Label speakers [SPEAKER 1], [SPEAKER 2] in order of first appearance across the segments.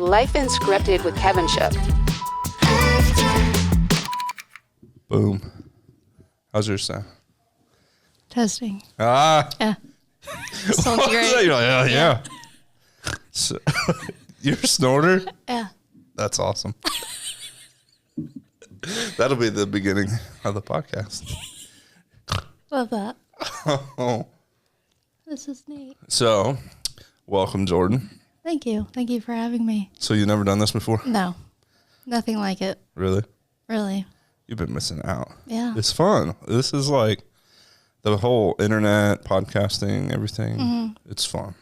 [SPEAKER 1] Life Unscripted with Kevin Shook.
[SPEAKER 2] Boom. How's your sound?
[SPEAKER 3] Testing.
[SPEAKER 2] Ah.
[SPEAKER 3] Yeah. Sounds great.
[SPEAKER 2] You're like, yeah. So, you're a snorter?
[SPEAKER 3] Yeah.
[SPEAKER 2] That's awesome. That'll be the beginning of the podcast.
[SPEAKER 3] Love that.
[SPEAKER 2] Oh.
[SPEAKER 3] This is neat.
[SPEAKER 2] So, welcome, Jordyn.
[SPEAKER 3] Thank you. Thank you for having me.
[SPEAKER 2] So, you've never done this before?
[SPEAKER 3] No. Nothing like it.
[SPEAKER 2] Really?
[SPEAKER 3] Really.
[SPEAKER 2] You've been missing out.
[SPEAKER 3] Yeah.
[SPEAKER 2] It's fun. This is like the whole internet, podcasting, everything. Mm-hmm. It's fun.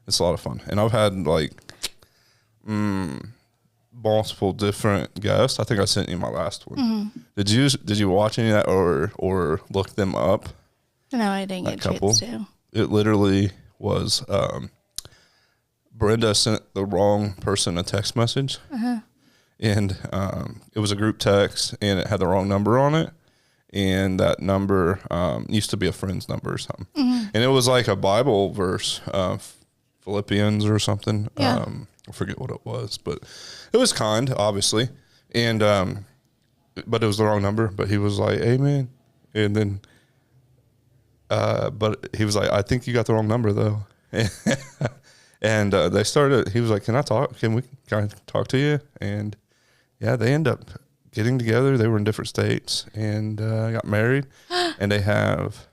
[SPEAKER 2] It's a lot of fun. And I've had like multiple different guests. I think I sent you my last one. Mm-hmm. Did you watch any of that or look them up?
[SPEAKER 3] No, I didn't get a chance to.
[SPEAKER 2] It literally was Brenda sent the wrong person a text message. Uh-huh. And it was a group text, and it had the wrong number on it. And that number used to be a friend's number or something. Mm-hmm. And it was like a Bible verse, Philippians or something.
[SPEAKER 3] Yeah.
[SPEAKER 2] I forget what it was, but it was kind, obviously. And but it was the wrong number. But he was like, "Amen." And then, but he was like, "I think you got the wrong number, though." And they started. He was like, "Can I talk? Can I talk to you?" And yeah, they end up getting together. They were in different states and got married, and they have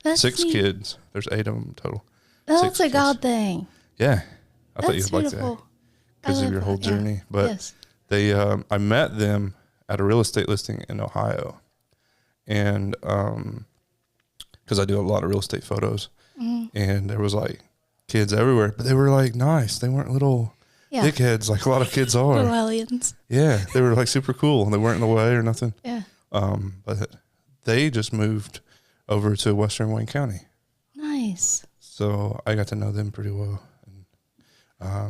[SPEAKER 2] 6 kids. There's 8 of them total.
[SPEAKER 3] That's a God thing.
[SPEAKER 2] Yeah, I thought
[SPEAKER 3] That's
[SPEAKER 2] you'd like that because of your whole journey. Yeah. But
[SPEAKER 3] yes.
[SPEAKER 2] they, I met them at a real estate listing in Ohio, and because I do a lot of real estate photos, and there was like kids everywhere, but they were like nice. They weren't little. Yeah. Dickheads like a lot of kids are.
[SPEAKER 3] Little aliens.
[SPEAKER 2] Yeah, they were like super cool and they weren't in the way or nothing.
[SPEAKER 3] Yeah.
[SPEAKER 2] But they just moved over to Western Wayne County.
[SPEAKER 3] Nice.
[SPEAKER 2] So I got to know them pretty well. And I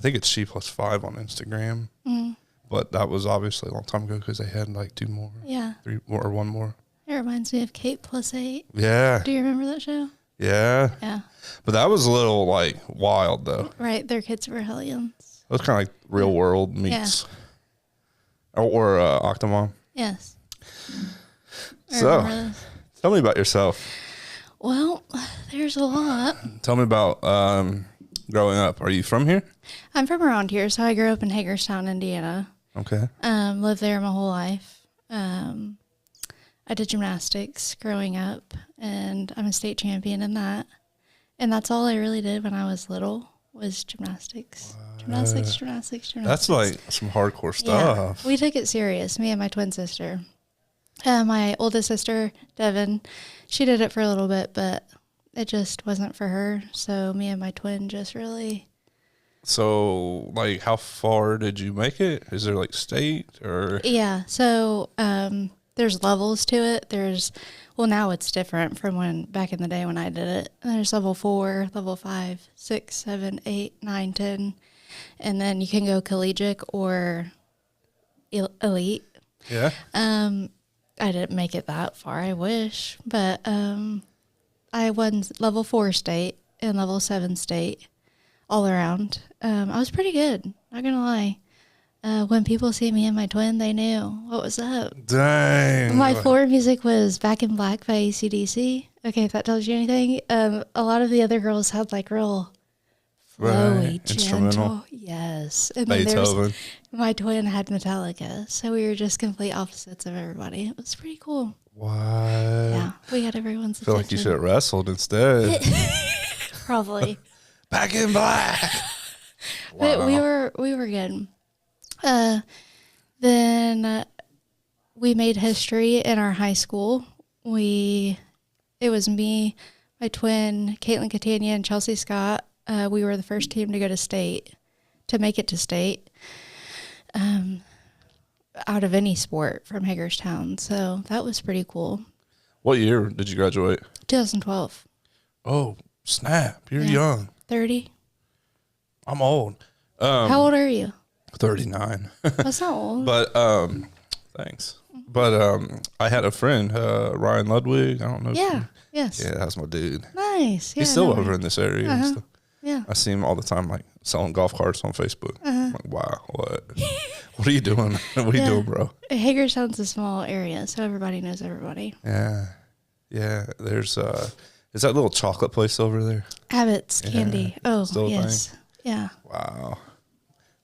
[SPEAKER 2] think it's She+5 on Instagram. Mm. But that was obviously a long time ago because they had like 2 more.
[SPEAKER 3] Yeah.
[SPEAKER 2] 3 more or 1 more.
[SPEAKER 3] It reminds me of Kate+8.
[SPEAKER 2] Yeah.
[SPEAKER 3] Do you remember that show?
[SPEAKER 2] Yeah.
[SPEAKER 3] Yeah.
[SPEAKER 2] But that was a little like wild though.
[SPEAKER 3] Right. Their kids were hellions.
[SPEAKER 2] It was kind of like Real World meets or Octomom.
[SPEAKER 3] Yes.
[SPEAKER 2] So tell me about yourself.
[SPEAKER 3] Well, there's a lot.
[SPEAKER 2] Tell me about growing up. Are you from here?
[SPEAKER 3] I'm from around here. So I grew up in Hagerstown, Indiana.
[SPEAKER 2] Okay.
[SPEAKER 3] Lived there my whole life. I did gymnastics growing up, and I'm a state champion in that. And that's all I really did when I was little was gymnastics. Gymnastics.
[SPEAKER 2] That's like some hardcore stuff.
[SPEAKER 3] Yeah, we took it serious, me and my twin sister. My oldest sister, Devin, she did it for a little bit, but it just wasn't for her. So me and my twin just really...
[SPEAKER 2] So, like, how far did you make it? Is there, like, state or...
[SPEAKER 3] Yeah, so... there's levels to it. Now it's different from when back in the day when I did it. There's level 4, level 5, 6, 7, 8, 9, 10. And then you can go collegiate or elite.
[SPEAKER 2] Yeah.
[SPEAKER 3] I didn't make it that far, I wish. But I won level 4 state and level 7 state all around. I was pretty good, not going to lie. When people see me and my twin, they knew what was up.
[SPEAKER 2] Dang.
[SPEAKER 3] My floor music was Back in Black by ACDC. Okay, if that tells you anything. A lot of the other girls had like real flowy, gentle. Yes. And
[SPEAKER 2] Beethoven.
[SPEAKER 3] My twin had Metallica. So we were just complete opposites of everybody. It was pretty cool.
[SPEAKER 2] What?
[SPEAKER 3] Yeah, we had everyone's
[SPEAKER 2] I feel like you should have wrestled instead.
[SPEAKER 3] Probably.
[SPEAKER 2] Back in Black.
[SPEAKER 3] Wow. But we were good. Then we made history in our high school. It was me, my twin, Caitlin Catania, and Chelsea Scott. We were the first team to go to state, to make it to state, out of any sport from Hagerstown. So that was pretty cool.
[SPEAKER 2] What year did you graduate?
[SPEAKER 3] 2012.
[SPEAKER 2] Oh, snap. You're young.
[SPEAKER 3] 30.
[SPEAKER 2] I'm old.
[SPEAKER 3] How old are you?
[SPEAKER 2] 39.
[SPEAKER 3] That's not old.
[SPEAKER 2] But thanks. But I had a friend, Ryan Ludwig. I don't know.
[SPEAKER 3] Yeah. Yes.
[SPEAKER 2] Yeah, that's my dude.
[SPEAKER 3] Nice. Yeah,
[SPEAKER 2] He's still over in this area. And stuff.
[SPEAKER 3] Yeah.
[SPEAKER 2] I see him all the time, like selling golf carts on Facebook. I'm like, wow, what? What are you doing? What are you doing, bro?
[SPEAKER 3] Hagerstown's a small area, so everybody knows everybody.
[SPEAKER 2] Yeah. Yeah. There's, is that little chocolate place over there?
[SPEAKER 3] Abbott's Candy. Oh,
[SPEAKER 2] Still a
[SPEAKER 3] yes.
[SPEAKER 2] thing?
[SPEAKER 3] Yeah.
[SPEAKER 2] Wow.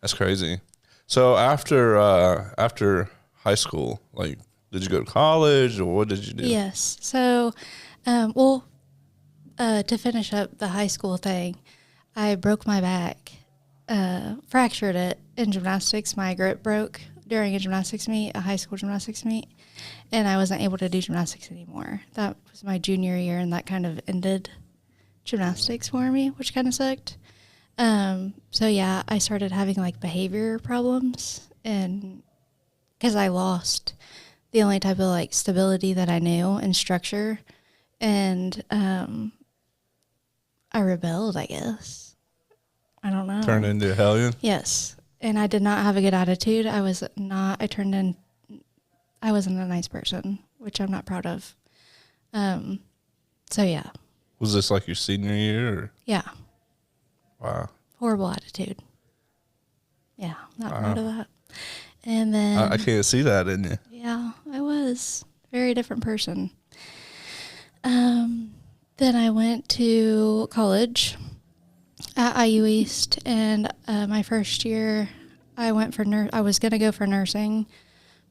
[SPEAKER 2] That's crazy. So after high school, like, did you go to college or what did you do?
[SPEAKER 3] Yes. So, to finish up the high school thing, I broke my back, fractured it in gymnastics. My grip broke during a gymnastics meet, a high school gymnastics meet, and I wasn't able to do gymnastics anymore. That was my junior year, and that kind of ended gymnastics for me, which kind of sucked. So yeah, I started having like behavior problems, and because I lost the only type of like stability that I knew and structure, and I rebelled, I guess. I don't know.
[SPEAKER 2] Turned into a hellion?
[SPEAKER 3] Yes. And I did not have a good attitude. I wasn't a nice person, which I'm not proud of. So yeah.
[SPEAKER 2] Was this like your senior year? Or?
[SPEAKER 3] Yeah.
[SPEAKER 2] Wow.
[SPEAKER 3] Horrible attitude. Yeah. Not proud of that. And then
[SPEAKER 2] I can't see that in you.
[SPEAKER 3] yeah, I was a very different person. Then I went to college at IU East, and my first year I went for I was going to go for nursing,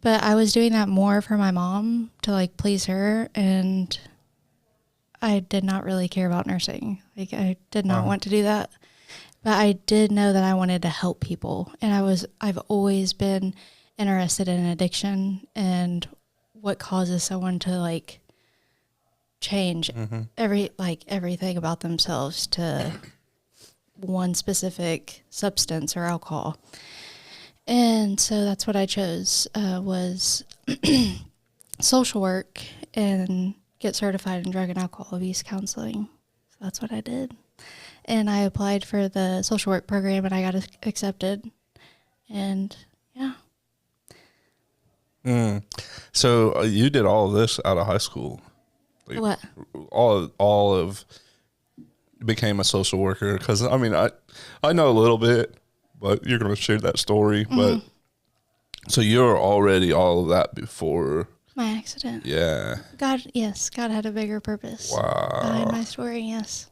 [SPEAKER 3] but I was doing that more for my mom to like please her, and I did not really care about nursing. Like I did not want to do that. But I did know that I wanted to help people, and I've always been interested in addiction and what causes someone to like change everything about themselves to one specific substance or alcohol. And so that's what I chose, was social work and get certified in drug and alcohol abuse counseling. So that's what I did. And I applied for the social work program, and I got accepted. And yeah.
[SPEAKER 2] So you did all of this out of high school. Like,
[SPEAKER 3] What?
[SPEAKER 2] All of became a social worker, because I mean I know a little bit, but you're going to share that story. But so you're already all of that before
[SPEAKER 3] My accident.
[SPEAKER 2] Yeah.
[SPEAKER 3] God had a bigger purpose.
[SPEAKER 2] Wow.
[SPEAKER 3] Behind my story, yes.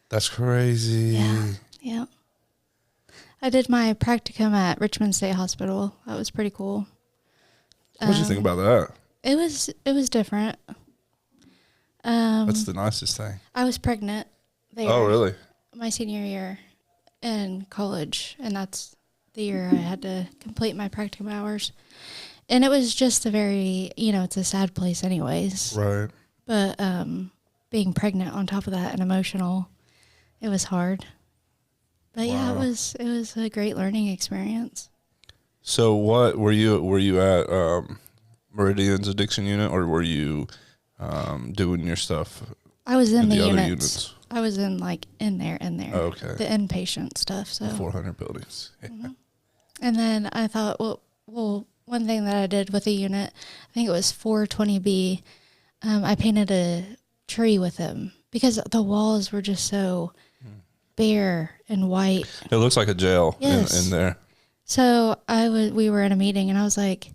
[SPEAKER 2] That's crazy.
[SPEAKER 3] Yeah. I did my practicum at Richmond State Hospital. That was pretty cool.
[SPEAKER 2] What did you think about that?
[SPEAKER 3] It was different.
[SPEAKER 2] That's the nicest thing.
[SPEAKER 3] I was pregnant there.
[SPEAKER 2] Oh, really?
[SPEAKER 3] My senior year in college, and that's the year I had to complete my practicum hours. And it was just a very, it's a sad place anyways.
[SPEAKER 2] Right.
[SPEAKER 3] But being pregnant on top of that and emotional, it was hard. But yeah, it was a great learning experience.
[SPEAKER 2] So what were you at Meridian's addiction unit, or were you doing your stuff?
[SPEAKER 3] I was in the
[SPEAKER 2] other
[SPEAKER 3] units. I was in there.
[SPEAKER 2] Oh, okay.
[SPEAKER 3] The inpatient stuff. So
[SPEAKER 2] 400 buildings. Yeah.
[SPEAKER 3] Mm-hmm. And then I thought, well, one thing that I did with the unit, I think it was 420B, I painted a tree with them because the walls were just so bare and white.
[SPEAKER 2] It looks like a jail in there.
[SPEAKER 3] So we were in a meeting, and I was like,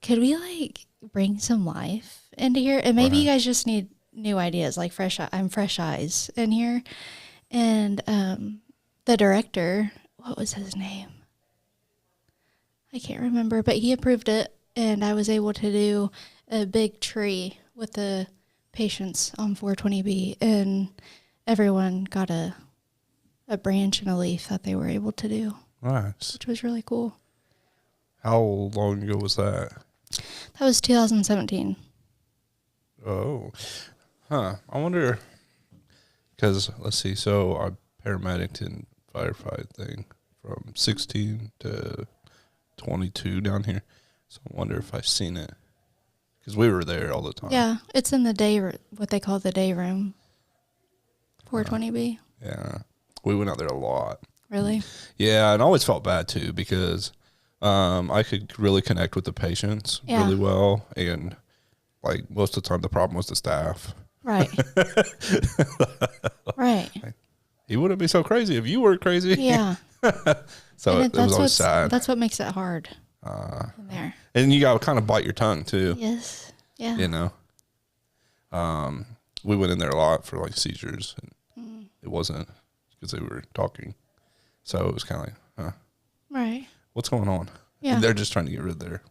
[SPEAKER 3] could we bring some life into here? And maybe you guys just need new ideas, like fresh eyes in here. And the director, what was his name? I can't remember, but he approved it, and I was able to do a big tree with the patients on 420B, and everyone got a branch and a leaf that they were able to do.
[SPEAKER 2] Nice.
[SPEAKER 3] Which was really cool.
[SPEAKER 2] How long ago was that?
[SPEAKER 3] That was 2017.
[SPEAKER 2] Oh. Huh. I wonder, because let's see, so I paramedic and firefight thing from 16 to 22 down here. So I wonder if I've seen it, because we were there all the time.
[SPEAKER 3] Yeah, it's in the what they call the day room. 420B.
[SPEAKER 2] Yeah. We went out there a lot.
[SPEAKER 3] Really?
[SPEAKER 2] Yeah, and I always felt bad too, because I could really connect with the patients really well, and most of the time the problem was the staff.
[SPEAKER 3] Right. Right.
[SPEAKER 2] he wouldn't be so crazy if you were crazy.
[SPEAKER 3] Yeah.
[SPEAKER 2] So it was always sad.
[SPEAKER 3] That's what makes it hard. In there.
[SPEAKER 2] And you got to kind of bite your tongue too.
[SPEAKER 3] Yes. Yeah.
[SPEAKER 2] You know. We went in there a lot for like seizures, and it wasn't because they were talking. So it was kind of like, huh,
[SPEAKER 3] Right.
[SPEAKER 2] what's going on?
[SPEAKER 3] Yeah.
[SPEAKER 2] And they're just trying to get rid of their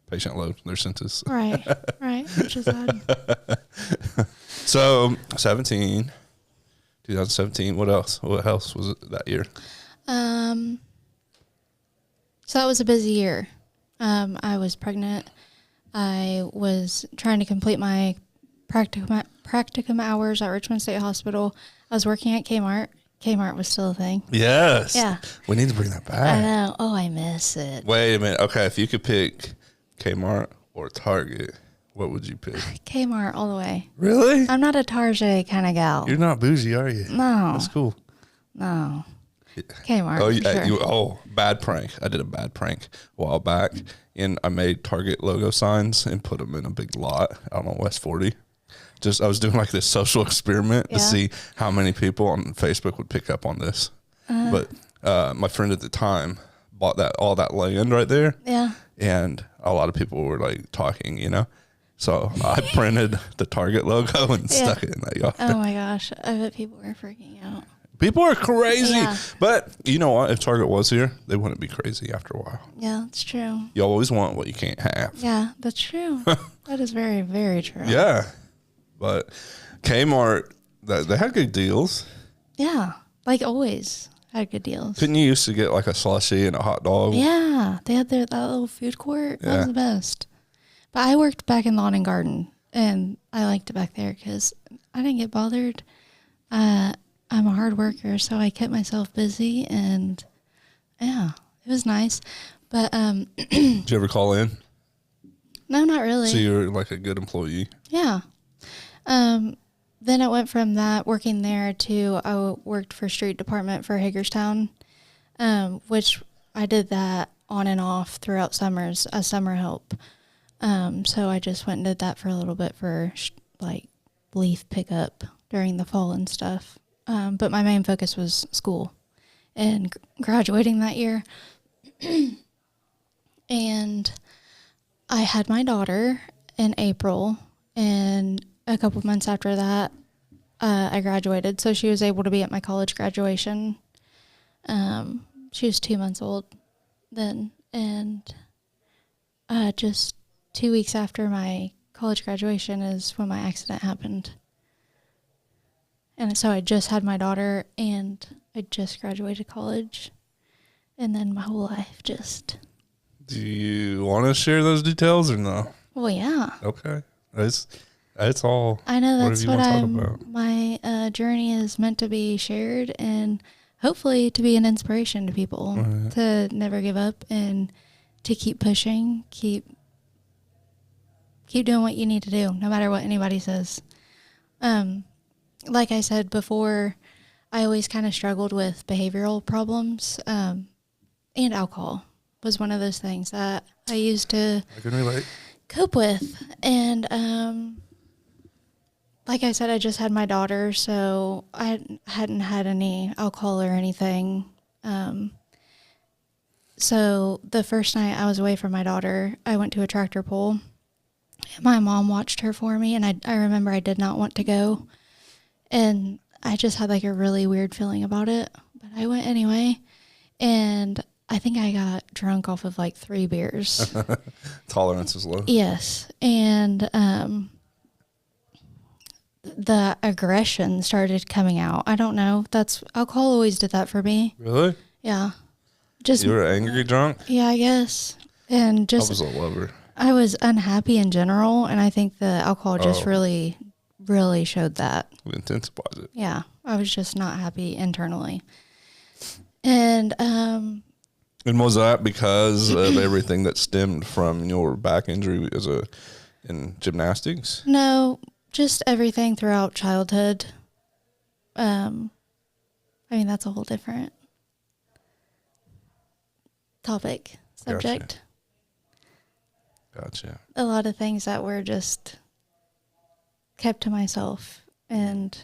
[SPEAKER 2] patient load, their census.
[SPEAKER 3] Right. Right. Which is odd.
[SPEAKER 2] So 2017. What else? What else was it that year?
[SPEAKER 3] So that was a busy year. I was pregnant. I was trying to complete my practicum hours at Richmond State Hospital. I was working at Kmart. Kmart was still a thing.
[SPEAKER 2] Yes.
[SPEAKER 3] Yeah.
[SPEAKER 2] We need to bring that back.
[SPEAKER 3] I know. Oh, I miss it.
[SPEAKER 2] Wait a minute. Okay, if you could pick Kmart or Target, what would you pick?
[SPEAKER 3] Kmart all the way.
[SPEAKER 2] Really?
[SPEAKER 3] I'm not a Target kind of gal.
[SPEAKER 2] You're not bougie, are you?
[SPEAKER 3] No.
[SPEAKER 2] That's cool.
[SPEAKER 3] No. Kmart.
[SPEAKER 2] Oh,
[SPEAKER 3] for sure.
[SPEAKER 2] Bad prank. I did a bad prank a while back, and I made Target logo signs and put them in a big lot out on West 40. I was doing like this social experiment to see how many people on Facebook would pick up on this. But my friend at the time bought all that land right there.
[SPEAKER 3] Yeah.
[SPEAKER 2] And a lot of people were like talking, you know. So I printed the Target logo and stuck it in that yard.
[SPEAKER 3] Oh my gosh. I bet people were freaking out.
[SPEAKER 2] People are crazy.
[SPEAKER 3] Yeah.
[SPEAKER 2] But you know what? If Target was here, they wouldn't be crazy after a while.
[SPEAKER 3] Yeah, that's true.
[SPEAKER 2] You always want what you can't have.
[SPEAKER 3] Yeah, that's true. That is very, very true.
[SPEAKER 2] Yeah. But Kmart, they had good deals.
[SPEAKER 3] Yeah, like always had good deals.
[SPEAKER 2] Couldn't you used to get like a slushie and a hot dog?
[SPEAKER 3] Yeah, they had that little food court. That was the best. But I worked back in lawn and garden, and I liked it back there because I didn't get bothered. I'm a hard worker, so I kept myself busy, and yeah, it was nice. But
[SPEAKER 2] Did you ever call in?
[SPEAKER 3] no, not really.
[SPEAKER 2] So you were like a good employee?
[SPEAKER 3] Yeah. Then it went from that working there to I worked for street department for Hagerstown, which I did that on and off throughout summers as summer help. So I just went and did that for a little bit for like leaf pickup during the fall and stuff. But my main focus was school and graduating that year. And I had my daughter in April, and a couple months after that, I graduated. So she was able to be at my college graduation. She was 2 months old then. And just 2 weeks after my college graduation is when my accident happened. And so I just had my daughter, and I just graduated college. And then my whole life just...
[SPEAKER 2] Do you want to share those details or no?
[SPEAKER 3] Well, yeah.
[SPEAKER 2] Okay. It's all.
[SPEAKER 3] I know that's what
[SPEAKER 2] about.
[SPEAKER 3] my journey is meant to be shared, and hopefully to be an inspiration to people to never give up and to keep pushing, keep doing what you need to do, no matter what anybody says. Like I said before, I always kind of struggled with behavioral problems, and alcohol was one of those things that I used to
[SPEAKER 2] I can relate.
[SPEAKER 3] cope with. And like I said, I just had my daughter, so I hadn't had any alcohol or anything. So the first night I was away from my daughter, I went to a tractor pull. My mom watched her for me, and I remember I did not want to go. And I just had like a really weird feeling about it. But I went anyway, and I think I got drunk off of like 3 beers.
[SPEAKER 2] Tolerance is low.
[SPEAKER 3] Yes. And the aggression started coming out. I don't know. Alcohol always did that for me.
[SPEAKER 2] Really?
[SPEAKER 3] Yeah. Just
[SPEAKER 2] You were angry drunk?
[SPEAKER 3] Yeah, I guess. And
[SPEAKER 2] I was a lover.
[SPEAKER 3] I was unhappy in general, and I think the alcohol just really, really showed that.
[SPEAKER 2] It intensifies it.
[SPEAKER 3] Yeah. I was just not happy internally. And
[SPEAKER 2] was that because of everything that stemmed from your back injury in gymnastics?
[SPEAKER 3] No, just everything throughout childhood. I mean, that's a whole different subject.
[SPEAKER 2] Gotcha.
[SPEAKER 3] A lot of things that were just kept to myself, and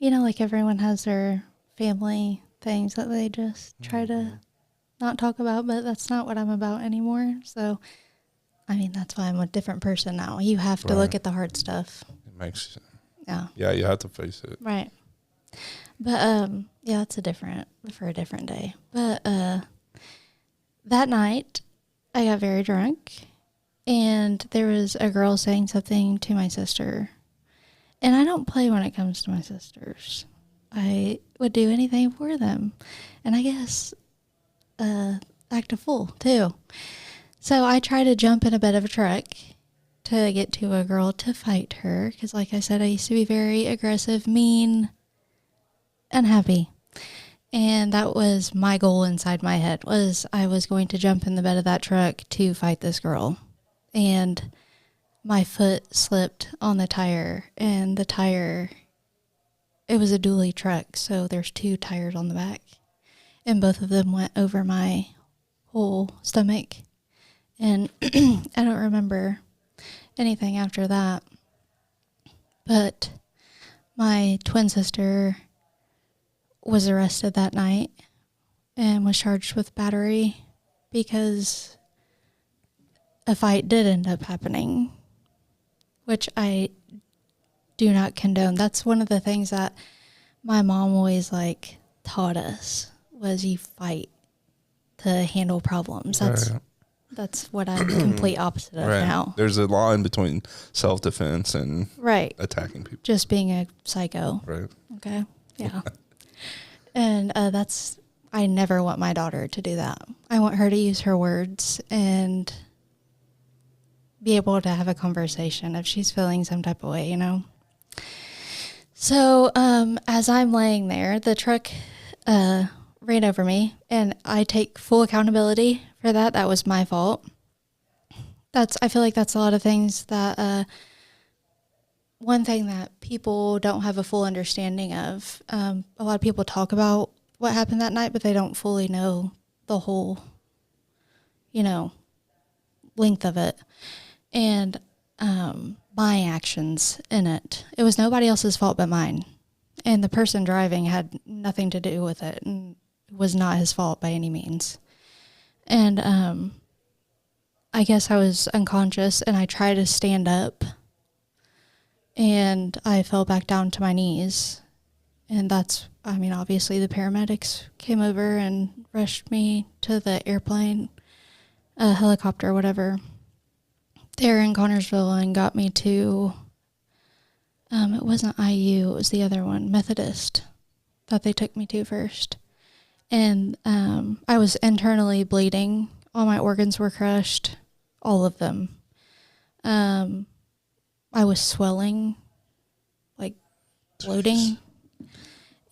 [SPEAKER 3] like everyone has their family things that they just try to not talk about, but that's not what I'm about anymore. So, I mean, that's why I'm a different person now. You have to look at the hard stuff.
[SPEAKER 2] It makes,
[SPEAKER 3] yeah,
[SPEAKER 2] you have to face it.
[SPEAKER 3] Right. But, yeah, it's for a different day. But, that night I got very drunk and there was a girl saying something to my sister. And I don't play when it comes to my sisters. I would do anything for them. And I guess act a fool, too. So I tried to jump in a bed of a truck to get to a girl to fight her. Because like I said, I used to be very aggressive, mean, unhappy. And that was my goal inside my head, was I was going to jump in the bed of that truck to fight this girl. And my foot slipped on the tire, and the tire, it was a dually truck, so there's 2 tires on the back, and both of them went over my whole stomach, and I don't remember anything after that, but my twin sister was arrested that night and was charged with battery because a fight did end up happening, which I do not condone. That's one of the things that my mom always taught us, was you fight to handle problems. That's what I'm the complete opposite of now.
[SPEAKER 2] There's a line between self-defense and attacking people.
[SPEAKER 3] Just being a psycho.
[SPEAKER 2] Right.
[SPEAKER 3] Okay. Yeah. And I never want my daughter to do that. I want her to use her words and be able to have a conversation if she's feeling some type of way, So as I'm laying there, the truck ran over me, and I take full accountability for that. That was my fault. I feel like that's a lot of things that one thing that people don't have a full understanding of. A lot of people talk about what happened that night, but they don't fully know the whole, length of it. And my actions in it. It was nobody else's fault but mine. And the person driving had nothing to do with it, and it was not his fault by any means. And I guess I was unconscious, and I tried to stand up, and I fell back down to my knees. And obviously the paramedics came over and rushed me to the airplane, helicopter, whatever. They were in Connersville and got me to, it wasn't IU, it was the other one, Methodist, that they took me to first. And I was internally bleeding. All my organs were crushed, all of them. I was swelling, bloating.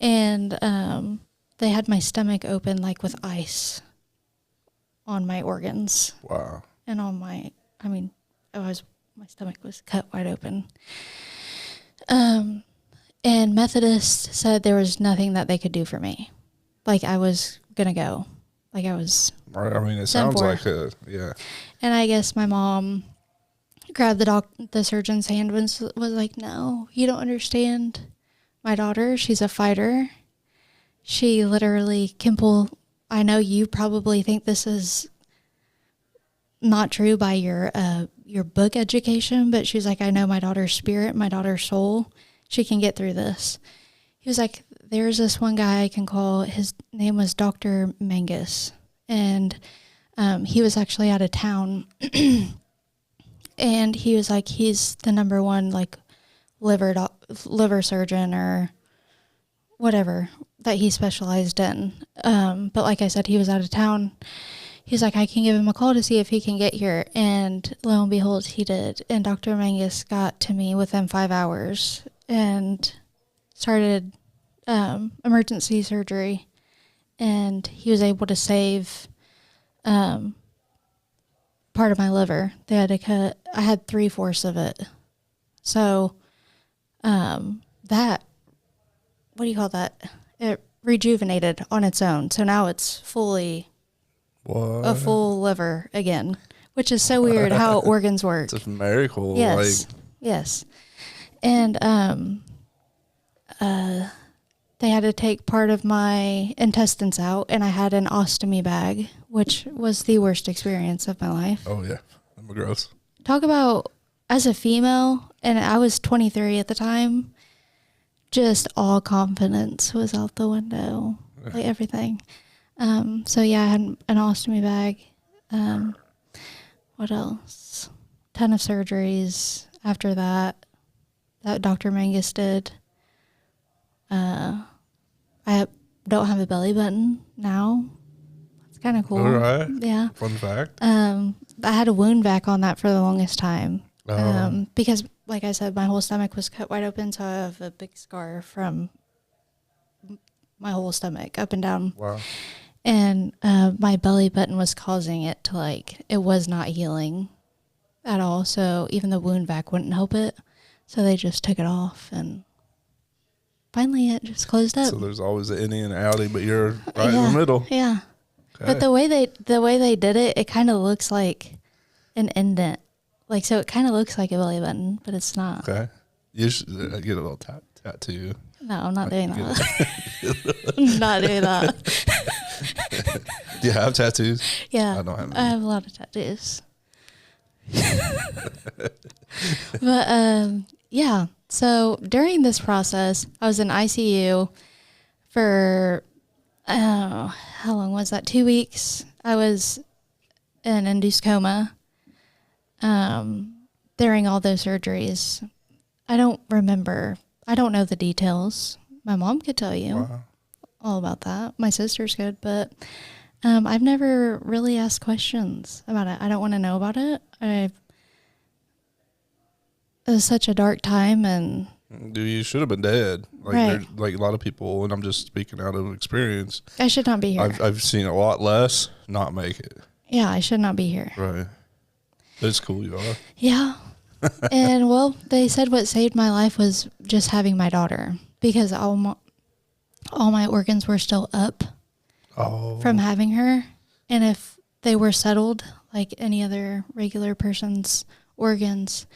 [SPEAKER 3] And they had my stomach open, with ice on my organs.
[SPEAKER 2] Wow.
[SPEAKER 3] And on my stomach was cut wide open. And Methodist said there was nothing that they could do for me. I was going to go. I was.
[SPEAKER 2] It sounds like it. Yeah.
[SPEAKER 3] And I guess my mom grabbed the surgeon's hand and was like, "No, you don't understand. My daughter, she's a fighter. She literally can pull. I know you probably think this is not true by your book education, but she's like, I know my daughter's spirit, my daughter's soul. She can get through this." He was like, "There's this one guy I can call. His name was Dr. Mangus, and he was actually out of town, and he was like, he's the number one liver surgeon or whatever that he specialized in. But like I said, he was out of town. He's like, I can give him a call to see if he can get here." And lo and behold, he did. And Dr. Mangus got to me within 5 hours and started emergency surgery. And he was able to save part of my liver. They had to cut, I had 3/4 of it. So that, what do you call that? It rejuvenated on its own. So now it's fully a full liver again, which is so weird how organs work.
[SPEAKER 2] It's a miracle.
[SPEAKER 3] Yes. Yes. And they had to take part of my intestines out, and I had an ostomy bag, which was the worst experience of my life.
[SPEAKER 2] Oh, yeah. I'm gross.
[SPEAKER 3] Talk about, as a female, and I was 23 at the time, just all confidence was out the window, like everything. So yeah, I had an ostomy bag. What else? Ton of surgeries after that Dr. Mangus did. I don't have a belly button now. That's kind of cool.
[SPEAKER 2] All right.
[SPEAKER 3] Yeah.
[SPEAKER 2] Fun fact.
[SPEAKER 3] I had a wound vac on that for the longest time.
[SPEAKER 2] Oh.
[SPEAKER 3] Because, like I said, my whole stomach was cut wide open, so I have a big scar from my whole stomach up and down.
[SPEAKER 2] Wow.
[SPEAKER 3] And my belly button was causing it to, like, it was not healing at all. So even the wound vac wouldn't help it. So they just took it off, and finally it just closed up.
[SPEAKER 2] So there's always an innie and an outie, but you're right in the middle.
[SPEAKER 3] Yeah.
[SPEAKER 2] Okay.
[SPEAKER 3] But the way they did it, it kind of looks like an indent. Like, so it kind of looks like a belly button, but it's not.
[SPEAKER 2] Okay. You should get a little tattoo.
[SPEAKER 3] No, I'm not doing that. I'm not doing that.
[SPEAKER 2] Do you have tattoos?
[SPEAKER 3] Yeah.
[SPEAKER 2] I don't have any.
[SPEAKER 3] I have a lot of tattoos. But, yeah. So during this process, I was in ICU for, how long was that? 2 weeks. I was in induced coma during all those surgeries. I don't remember. I don't know the details. My mom could tell you all about that. My sisters could, but I've never really asked questions about it. I don't want to know about it. It was such a dark time, and
[SPEAKER 2] You should have been dead. Like,
[SPEAKER 3] right.
[SPEAKER 2] Like a lot of people, and I'm just speaking out of experience.
[SPEAKER 3] I should not be here.
[SPEAKER 2] I've seen a lot less not make it.
[SPEAKER 3] Yeah, I should not be here.
[SPEAKER 2] Right. But it's cool you are.
[SPEAKER 3] Yeah. And, well, they said what saved my life was just having my daughter, because all my organs were still up from having her. And if they were settled like any other regular person's organs,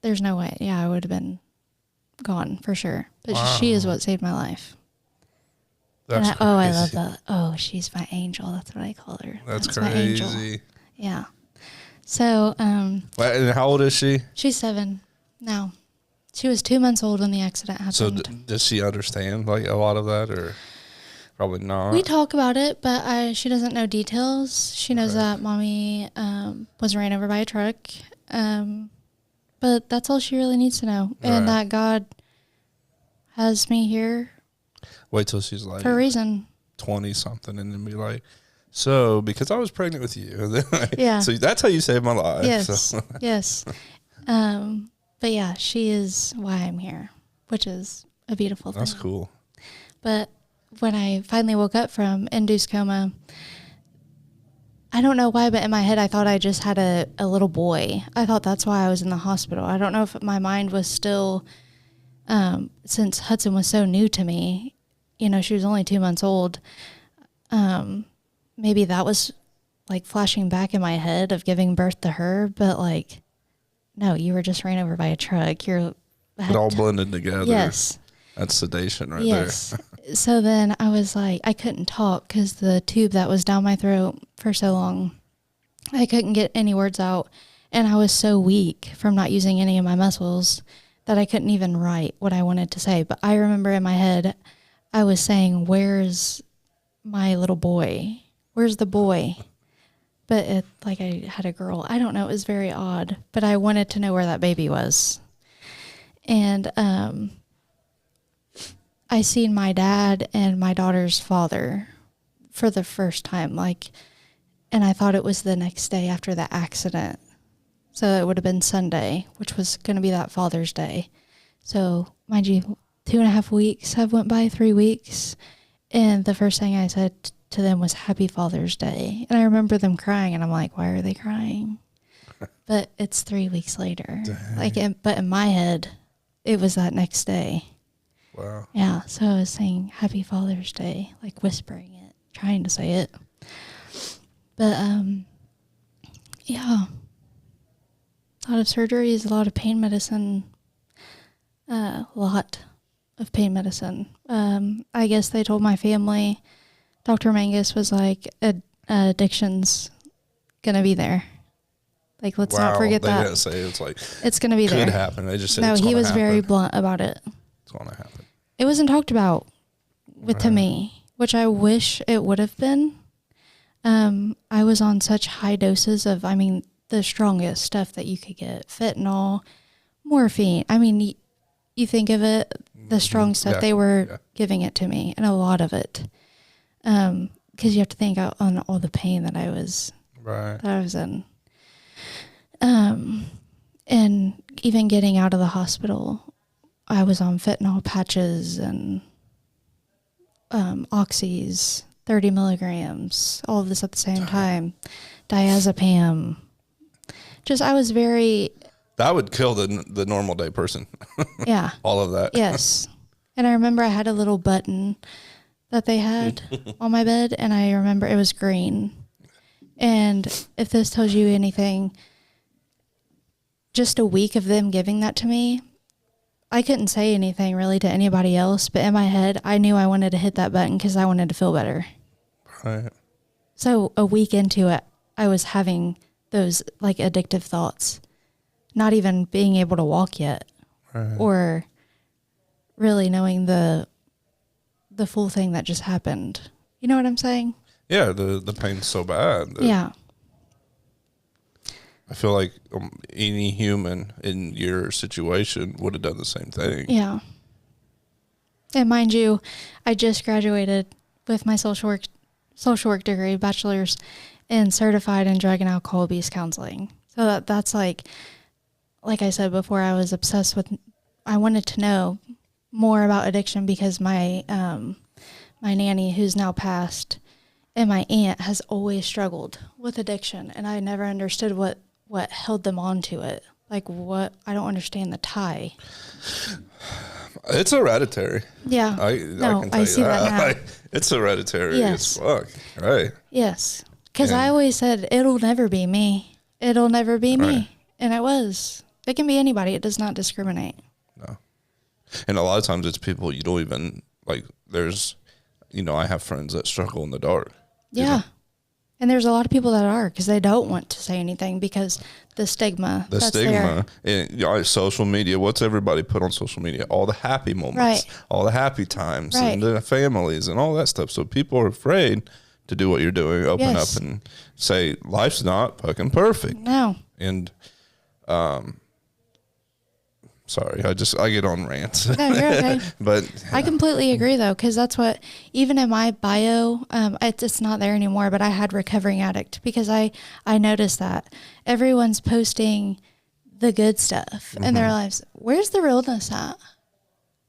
[SPEAKER 3] there's no way. Yeah, I would have been gone for sure. But she is what saved my life.
[SPEAKER 2] That's
[SPEAKER 3] crazy. I love that. Oh, she's my angel. That's what I call her.
[SPEAKER 2] That's
[SPEAKER 3] my angel.
[SPEAKER 2] crazy.
[SPEAKER 3] Yeah. So,
[SPEAKER 2] And how old is she?
[SPEAKER 3] she's 7 now. She was 2 months old when the accident happened.
[SPEAKER 2] So does she understand like a lot of that, or probably not?
[SPEAKER 3] We talk about it, but she doesn't know details. She knows that mommy was ran over by a truck. But that's all she really needs to know. And that God has me here
[SPEAKER 2] Wait till she's like
[SPEAKER 3] for a reason.
[SPEAKER 2] 20 something, and then be like, so because I was pregnant with you. And then
[SPEAKER 3] Yeah.
[SPEAKER 2] So that's how you saved my life.
[SPEAKER 3] Yes.
[SPEAKER 2] So.
[SPEAKER 3] Yes. But yeah, she is why I'm here, which is a beautiful thing.
[SPEAKER 2] That's cool.
[SPEAKER 3] But when I finally woke up from induced coma, I don't know why, but in my head, I thought I just had a little boy. I thought that's why I was in the hospital. I don't know if my mind was still, since Hudson was so new to me, you know, she was only 2 months old. Maybe that was like flashing back in my head of giving birth to her, but like, no, you were just ran over by a truck. It
[SPEAKER 2] all blended together.
[SPEAKER 3] Yes.
[SPEAKER 2] That's sedation right
[SPEAKER 3] yes.
[SPEAKER 2] there.
[SPEAKER 3] So then I was like, I couldn't talk because the tube that was down my throat for so long, I couldn't get any words out. And I was so weak from not using any of my muscles that I couldn't even write what I wanted to say. But I remember in my head, I was saying, where's my little boy? Where's the boy? But it, like I had a girl. I don't know. It was very odd. But I wanted to know where that baby was. And I seen my dad and my daughter's father for the first time. And I thought it was the next day after the accident. So it would have been Sunday, which was going to be that Father's Day. So, mind you, 2.5 weeks have went by, 3 weeks. And the first thing I said to them was Happy Father's Day. And I remember them crying, and I'm like, why are they crying? But it's 3 weeks later. But in my head, it was that next day.
[SPEAKER 2] Wow.
[SPEAKER 3] Yeah, so I was saying Happy Father's Day, like whispering it, trying to say it. But, yeah. A lot of surgeries, a lot of pain medicine, a lot. of pain medicine. I guess they told my family, Dr. Mangus was like, addiction's going to be there. Like, let's not forget
[SPEAKER 2] they
[SPEAKER 3] that.
[SPEAKER 2] They didn't say it's like
[SPEAKER 3] it's going to be there.
[SPEAKER 2] Could happen. They just said
[SPEAKER 3] no,
[SPEAKER 2] it's
[SPEAKER 3] he was
[SPEAKER 2] happen.
[SPEAKER 3] very blunt about it.
[SPEAKER 2] It's going to happen.
[SPEAKER 3] It wasn't talked about to me, which I wish it would have been. I was on such high doses of, the strongest stuff that you could get. Fentanyl, morphine. You think of it, the strong stuff, they were giving it to me, and a lot of it. Because you have to think on all the pain that I was in. And even getting out of the hospital, I was on fentanyl patches and oxys, 30 milligrams, all of this at the same time, diazepam. I was very...
[SPEAKER 2] That would kill the normal day person.
[SPEAKER 3] Yeah.
[SPEAKER 2] All of that.
[SPEAKER 3] Yes. And I remember I had a little button that they had on my bed, and I remember it was green. And if this tells you anything, just a week of them giving that to me, I couldn't say anything really to anybody else, but in my head, I knew I wanted to hit that button because I wanted to feel better.
[SPEAKER 2] Right.
[SPEAKER 3] So a week into it, I was having those like addictive thoughts, not even being able to walk yet, or really knowing the full thing that just happened. You know what I'm saying?
[SPEAKER 2] Yeah, the pain's so bad.
[SPEAKER 3] Yeah.
[SPEAKER 2] I feel like any human in your situation would have done the same thing.
[SPEAKER 3] Yeah. And mind you, I just graduated with my social work degree, bachelor's, and certified in drug and alcohol abuse counseling. So that's like I said before, I was obsessed with, I wanted to know more about addiction because my nanny, who's now passed, and my aunt has always struggled with addiction, and I never understood what held them on to it. Like, what? I don't understand the tie.
[SPEAKER 2] It's hereditary.
[SPEAKER 3] Yeah.
[SPEAKER 2] I can tell you
[SPEAKER 3] see that now.
[SPEAKER 2] It's hereditary
[SPEAKER 3] Yes.
[SPEAKER 2] as fuck. Right.
[SPEAKER 3] Yes. Because I always said, it'll never be me. It'll never be me.
[SPEAKER 2] Right.
[SPEAKER 3] And it was. It can be anybody. It does not discriminate.
[SPEAKER 2] No. And a lot of times it's people you don't even, like, there's, I have friends that struggle in the dark.
[SPEAKER 3] Yeah. And there's a lot of people that are, because they don't want to say anything because the stigma.
[SPEAKER 2] The stigma. And social media, what's everybody put on social media? All the happy moments, all the happy times, and the families and all that stuff. So people are afraid to do what you're doing, open up and say, life's not fucking perfect.
[SPEAKER 3] No.
[SPEAKER 2] And, sorry, I get on rants.
[SPEAKER 3] No, you're okay.
[SPEAKER 2] But
[SPEAKER 3] I completely agree, though, because that's what, even in my bio, it's not there anymore, but I had recovering addict because I noticed that everyone's posting the good stuff in their lives. Where's the realness at?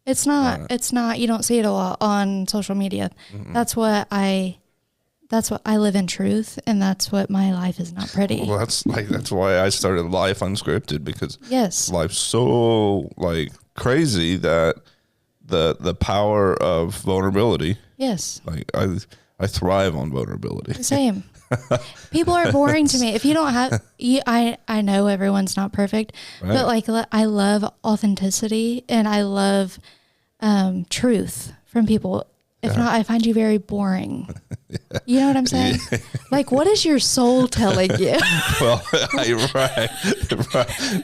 [SPEAKER 3] It's not, you don't see it a lot on social media. That's what I live in truth, and that's what my life is not pretty.
[SPEAKER 2] Well, that's why I started Life Unscripted, because life's so crazy that the power of vulnerability.
[SPEAKER 3] Yes.
[SPEAKER 2] Like I thrive on vulnerability.
[SPEAKER 3] Same. People are boring to me. If you don't have, I know everyone's not perfect, but I love authenticity, and I love truth from people. If not, I find you very boring. You know what I'm saying? What is your soul telling you?
[SPEAKER 2] Well, right.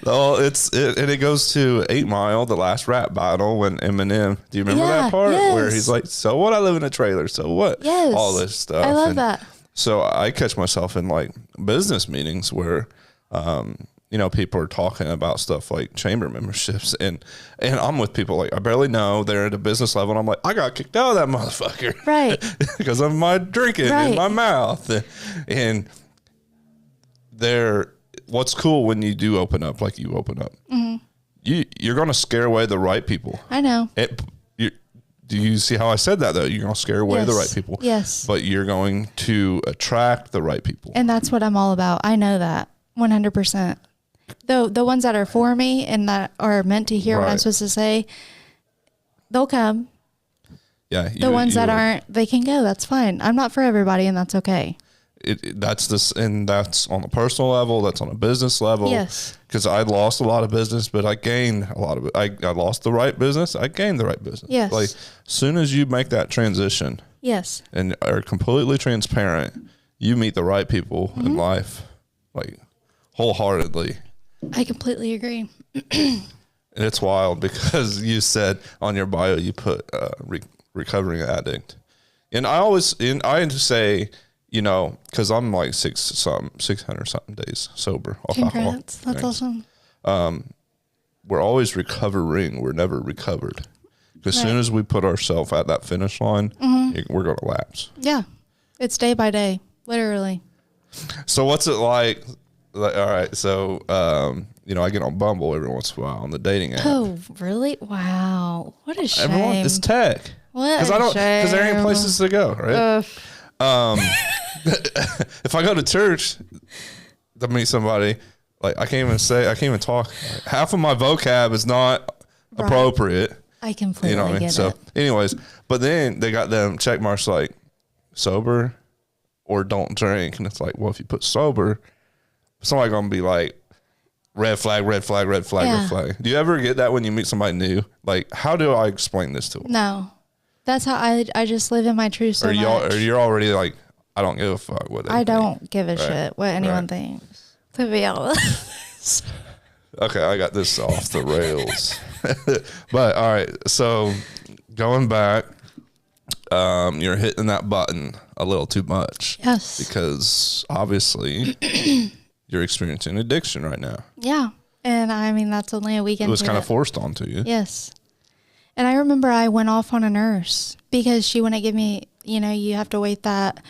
[SPEAKER 2] Well, it goes to 8 Mile, the last rap battle when Eminem. Do you remember that part where he's like, "So what? I live in a trailer. So what?"
[SPEAKER 3] Yes.
[SPEAKER 2] All this stuff.
[SPEAKER 3] I love that.
[SPEAKER 2] So I catch myself in business meetings where, people are talking about stuff like chamber memberships, and I'm with people I barely know. They're at a business level, and I'm like, I got kicked out of that motherfucker,
[SPEAKER 3] right?
[SPEAKER 2] Because of my drinking in my mouth. And what's cool when you do open up, like you open up, you're gonna scare away the right people.
[SPEAKER 3] I know.
[SPEAKER 2] Do you see how I said that, though? You're going to scare away the right people.
[SPEAKER 3] Yes.
[SPEAKER 2] But you're going to attract the right people.
[SPEAKER 3] And that's what I'm all about. I know that 100%. The ones that are for me and that are meant to hear what I'm supposed to say, they'll come.
[SPEAKER 2] Yeah.
[SPEAKER 3] The ones that aren't, they can go. That's fine. I'm not for everybody, and that's okay.
[SPEAKER 2] That's this, and that's on a personal level. That's on a business level.
[SPEAKER 3] Yes.
[SPEAKER 2] Because I lost a lot of business, but I gained a lot of it. I lost the right business. I gained the right business.
[SPEAKER 3] Yes.
[SPEAKER 2] Like, as soon as you make that transition,
[SPEAKER 3] Yes.
[SPEAKER 2] and are completely transparent, you meet the right people in life, like wholeheartedly.
[SPEAKER 3] I completely agree.
[SPEAKER 2] And it's wild because you said on your bio you put recovering addict, and I just say, you know, because I'm like 600 something days sober off alcohol.
[SPEAKER 3] Congrats. That's awesome.
[SPEAKER 2] We're always recovering. We're never recovered. Because as soon as we put ourselves at that finish line, we're going to lapse.
[SPEAKER 3] Yeah. It's day by day, literally.
[SPEAKER 2] So what's it like all right, so, you know, I get on Bumble every once in a while on the dating app.
[SPEAKER 3] Oh, really? Wow. What a shame.
[SPEAKER 2] Everyone, it's tech.
[SPEAKER 3] What a shame.
[SPEAKER 2] Because there ain't places to go, right? If I go to church to meet somebody, like I can't even talk. Like, half of my vocab is not appropriate.
[SPEAKER 3] I completely
[SPEAKER 2] You know what I mean?
[SPEAKER 3] get
[SPEAKER 2] So,
[SPEAKER 3] it.
[SPEAKER 2] anyways, but then they got them check marks like sober or don't drink, and it's like, well, if you put sober, somebody gonna be like, red flag, red flag, red flag,
[SPEAKER 3] Yeah.
[SPEAKER 2] red flag. Do you ever get that when you meet somebody new? Like, how do I explain this to them?
[SPEAKER 3] No. That's how I just live in my truth so much.
[SPEAKER 2] Or you're already like, I don't give a fuck what they
[SPEAKER 3] I
[SPEAKER 2] think.
[SPEAKER 3] don't give a
[SPEAKER 2] Right.
[SPEAKER 3] shit what anyone thinks. To be honest.
[SPEAKER 2] Okay, I got this off the rails. But all right, so going back, you're hitting that button a little too much.
[SPEAKER 3] Yes.
[SPEAKER 2] Because obviously you're experiencing addiction right now.
[SPEAKER 3] Yeah. And I mean, that's only a weekend.
[SPEAKER 2] It was kind of forced onto you.
[SPEAKER 3] Yes. And I remember I went off on a nurse because she wouldn't give me, you know, you have to wait that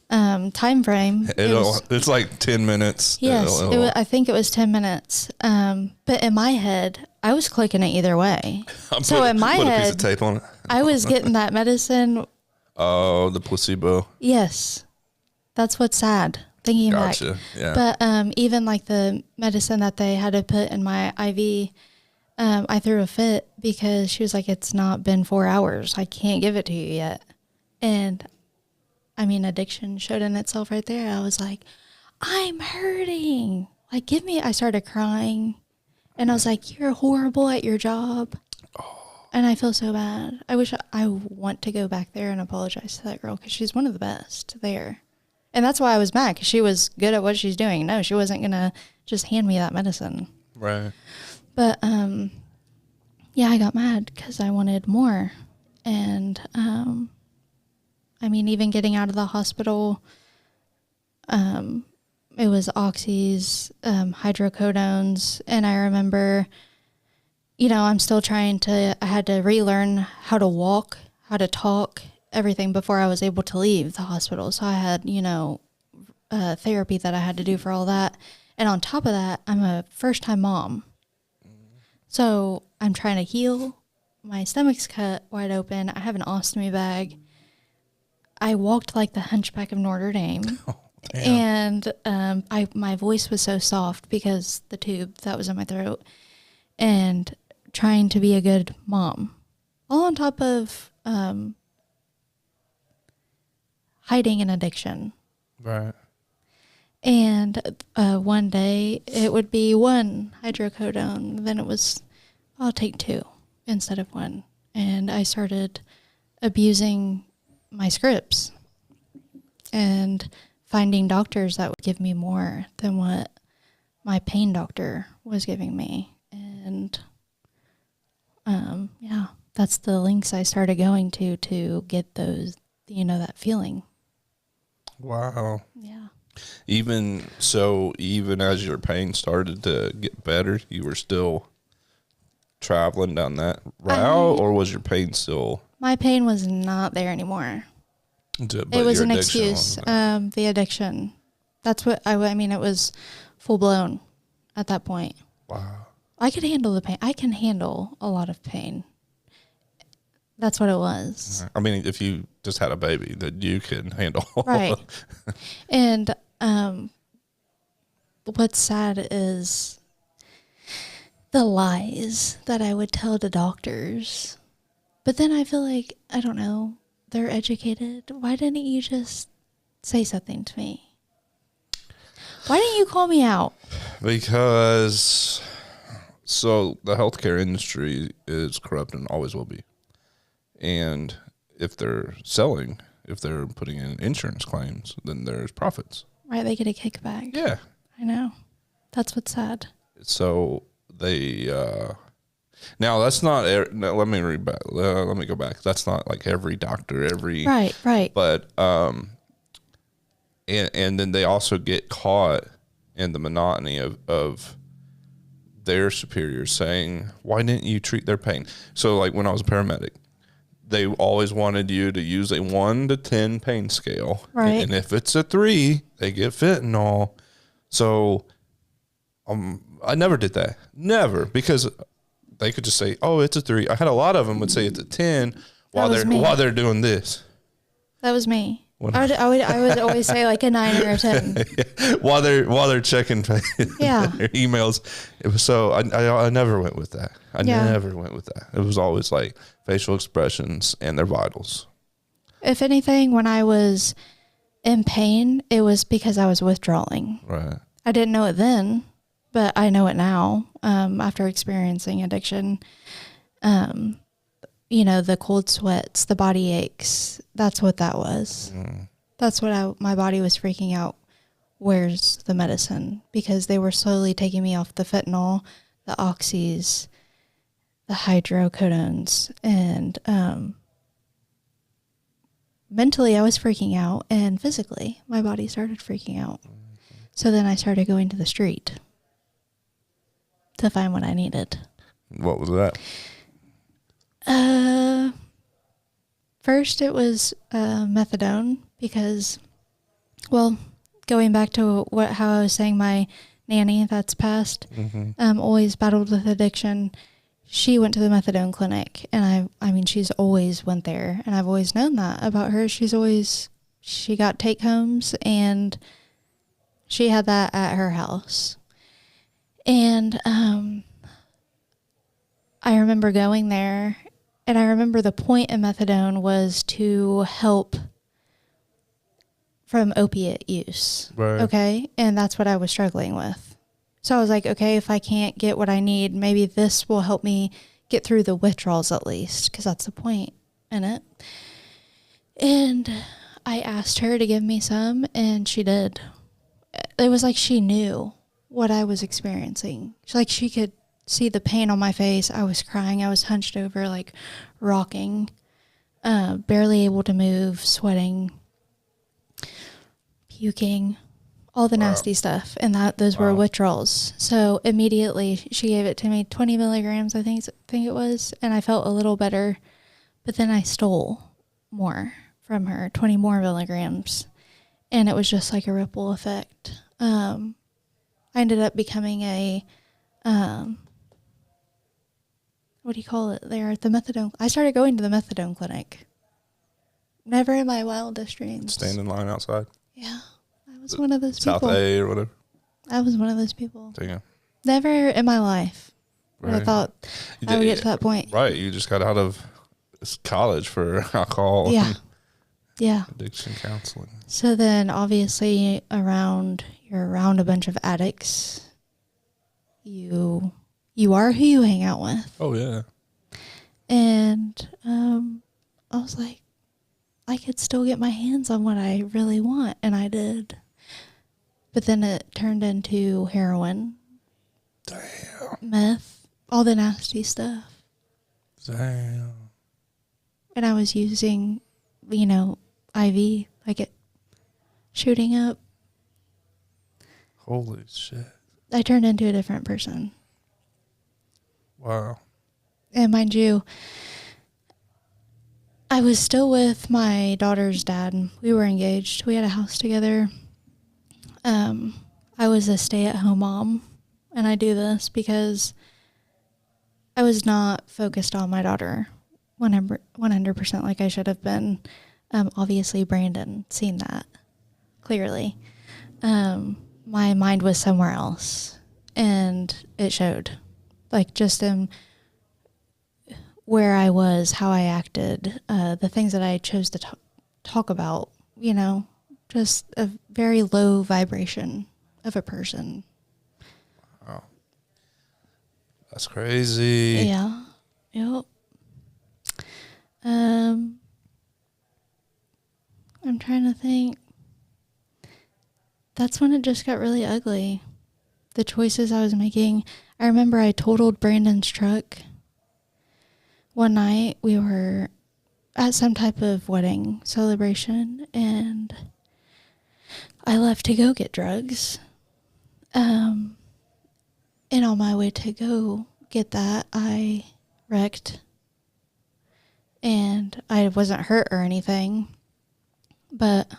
[SPEAKER 3] time frame.
[SPEAKER 2] It's like 10 minutes.
[SPEAKER 3] Yes. I think it was 10 minutes. But in my head, I was clicking it either way. So in my
[SPEAKER 2] put a piece
[SPEAKER 3] head,
[SPEAKER 2] of tape on it.
[SPEAKER 3] I was getting that medicine.
[SPEAKER 2] Oh, the placebo.
[SPEAKER 3] Yes. That's what's sad. Thinking
[SPEAKER 2] Gotcha.
[SPEAKER 3] back.
[SPEAKER 2] Yeah.
[SPEAKER 3] But even like the medicine that they had to put in my IV, I threw a fit because she was like, it's not been 4 hours. I can't give it to you yet. And I mean, addiction showed in itself right there. I was like, I'm hurting. Like, give me, I started crying and I was like, you're horrible at your job. And I feel so bad. I want to go back there and apologize to that girl because she's one of the best there. And that's why I was mad, because she was good at what she's doing. No, she wasn't going to just hand me that medicine.
[SPEAKER 2] Right.
[SPEAKER 3] But, yeah, I got mad because I wanted more. And, I mean, even getting out of the hospital, it was oxys, hydrocodones. And I remember, you know, I'm still I had to relearn how to walk, how to talk, everything before I was able to leave the hospital. So I had, you know, therapy that I had to do for all that. And on top of that, I'm a first-time mom. So I'm trying to heal. My stomach's cut wide open. I have an ostomy bag. I walked like the Hunchback of Notre Dame.
[SPEAKER 2] Oh, damn.
[SPEAKER 3] And my voice was so soft because the tube that was in my throat. And trying to be a good mom. All on top of hiding an addiction.
[SPEAKER 2] Right.
[SPEAKER 3] And one day it would be 1 hydrocodone. Then it was, I'll take 2 instead of 1. And I started abusing my scripts and finding doctors that would give me more than what my pain doctor was giving me. And yeah, that's the links I started going to get those, you know, that feeling.
[SPEAKER 2] Wow.
[SPEAKER 3] Yeah.
[SPEAKER 2] Even as your pain started to get better, you were still traveling down that route, or was your pain still?
[SPEAKER 3] My pain was not there anymore.
[SPEAKER 2] But
[SPEAKER 3] It was
[SPEAKER 2] your
[SPEAKER 3] an
[SPEAKER 2] addiction
[SPEAKER 3] excuse.
[SPEAKER 2] wasn't.
[SPEAKER 3] The addiction. That's what I mean. It was full blown at that point.
[SPEAKER 2] Wow.
[SPEAKER 3] I could handle the pain. I can handle a lot of pain. That's what it was.
[SPEAKER 2] I mean, if you just had a baby that you can handle.
[SPEAKER 3] Right. And what's sad is the lies that I would tell to doctors. But then I feel like, I don't know, they're educated. Why didn't you just say something to me? Why didn't you call me out?
[SPEAKER 2] Because so the healthcare industry is corrupt and always will be. And if they're putting in insurance claims, then there's profits.
[SPEAKER 3] Right, they get a kickback.
[SPEAKER 2] Yeah.
[SPEAKER 3] I know. That's what's sad.
[SPEAKER 2] So they now that's not let me read back. Let me go back. That's not like every doctor,
[SPEAKER 3] right.
[SPEAKER 2] But and then they also get caught in the monotony of their superiors saying, "Why didn't you treat their pain?" So like when I was a paramedic, they always wanted you to use a 1 to 10 pain scale,
[SPEAKER 3] right?
[SPEAKER 2] And if it's a 3, they get fentanyl. So I never did that. Never. Because they could just say, oh, it's a 3. I had a lot of them would say it's a 10 while they're doing this.
[SPEAKER 3] That was me. I would always say like a 9 or a 10.
[SPEAKER 2] while they're checking their emails. It was so I never went with that. I never went with that. It was always like facial expressions and their vitals.
[SPEAKER 3] If anything, when I was in pain, it was because I was withdrawing.
[SPEAKER 2] Right.
[SPEAKER 3] I didn't know it then, but I know it now, after experiencing addiction. The cold sweats, the body aches, that's what that was. That's what my body was freaking out. Where's the medicine? Because they were slowly taking me off the fentanyl, the oxys, the hydrocodones, and mentally I was freaking out, and physically my body started freaking out. So then I started going to the street to find what I needed.
[SPEAKER 2] What was that?
[SPEAKER 3] First it was methadone because, well, going back to how I was saying, my nanny that's passed, always battled with addiction. She went to the methadone clinic, and I mean, she's always went there, and I've always known that about her. She got take homes, and she had that at her house. And I remember going there, and I remember the point of methadone was to help from opiate use.
[SPEAKER 2] Right.
[SPEAKER 3] Okay. And that's what I was struggling with. So I was like, okay, if I can't get what I need, maybe this will help me get through the withdrawals at least, because that's the point in it. And I asked her to give me some, and she did. It was like she knew what I was experiencing. She could see the pain on my face. I was crying. I was hunched over, like rocking, barely able to move, sweating, puking, all the nasty stuff. And those were withdrawals. So immediately she gave it to me, 20 milligrams, I think it was. And I felt a little better, but then I stole more from her, 20 more milligrams. And it was just like a ripple effect. I ended up becoming a, what do you call it there at the methadone? I started going to the methadone clinic. Never in my wildest dreams.
[SPEAKER 2] Stand in line outside?
[SPEAKER 3] Yeah. I was one of those people.
[SPEAKER 2] South A or whatever?
[SPEAKER 3] I was one of those people.
[SPEAKER 2] Damn.
[SPEAKER 3] Never in my life would I thought I would get to that point.
[SPEAKER 2] Right. You just got out of college for alcohol.
[SPEAKER 3] Yeah.
[SPEAKER 2] Addiction counseling.
[SPEAKER 3] So then obviously you're around a bunch of addicts. You are who you hang out with.
[SPEAKER 2] Oh, yeah.
[SPEAKER 3] And I was like, I could still get my hands on what I really want. And I did. But then it turned into heroin.
[SPEAKER 2] Damn.
[SPEAKER 3] Meth. All the nasty stuff.
[SPEAKER 2] Damn.
[SPEAKER 3] And I was using, IV, like it shooting up.
[SPEAKER 2] Holy shit.
[SPEAKER 3] I turned into a different person.
[SPEAKER 2] Wow.
[SPEAKER 3] And mind you, I was still with my daughter's dad. We were engaged. We had a house together. I was a stay-at-home mom, and I do this because I was not focused on my daughter 100% like I should have been. Obviously, Brandon seen that clearly. My mind was somewhere else, and it showed. Like, just where I was, how I acted, the things that I chose to talk about, just a very low vibration of a person.
[SPEAKER 2] Wow. That's crazy.
[SPEAKER 3] Yeah. Yep. I'm trying to think. That's when it just got really ugly. The choices I was making. I remember I totaled Brandon's truck. One night we were at some type of wedding celebration, and I left to go get drugs. And on my way to go get that, I wrecked. And I wasn't hurt or anything. But,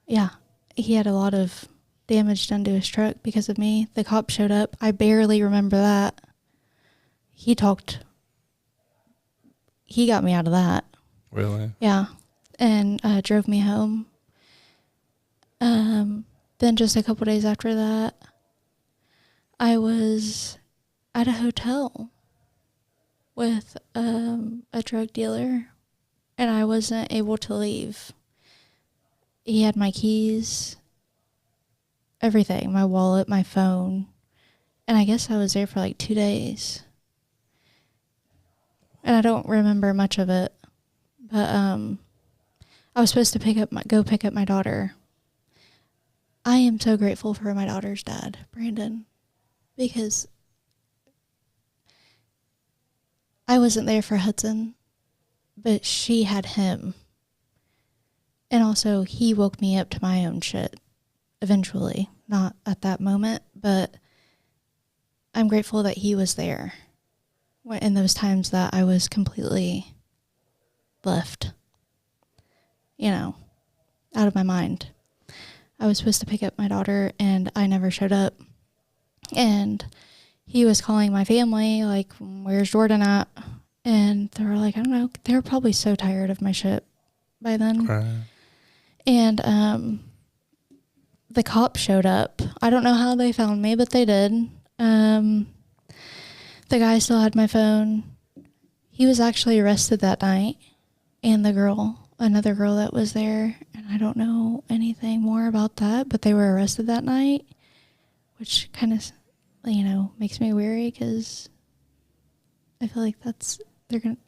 [SPEAKER 3] yeah, he had a lot of damage done to his truck because of me. The cop showed up. I barely remember that. He got me out of that.
[SPEAKER 2] Really?
[SPEAKER 3] Yeah. And drove me home. Then just a couple days after that, I was at a hotel with a drug dealer, and I wasn't able to leave. He had my keys, everything, my wallet, my phone, and I guess I was there for like 2 days. And I don't remember much of it, but I was supposed to go pick up my daughter. I am so grateful for my daughter's dad, Brandon, because I wasn't there for Hudson, but she had him. And also, he woke me up to my own shit eventually. Not at that moment, but I'm grateful that he was there in those times that I was completely left, out of my mind. I was supposed to pick up my daughter, and I never showed up. And he was calling my family, like, where's Jordyn at? And they were like, I don't know. They were probably so tired of my shit by then.
[SPEAKER 2] Right.
[SPEAKER 3] And the cops showed up. I don't know how they found me, but they did. The guy still had my phone. He was actually arrested that night. And another girl that was there. And I don't know anything more about that, but they were arrested that night, which kind of, makes me weary because I feel like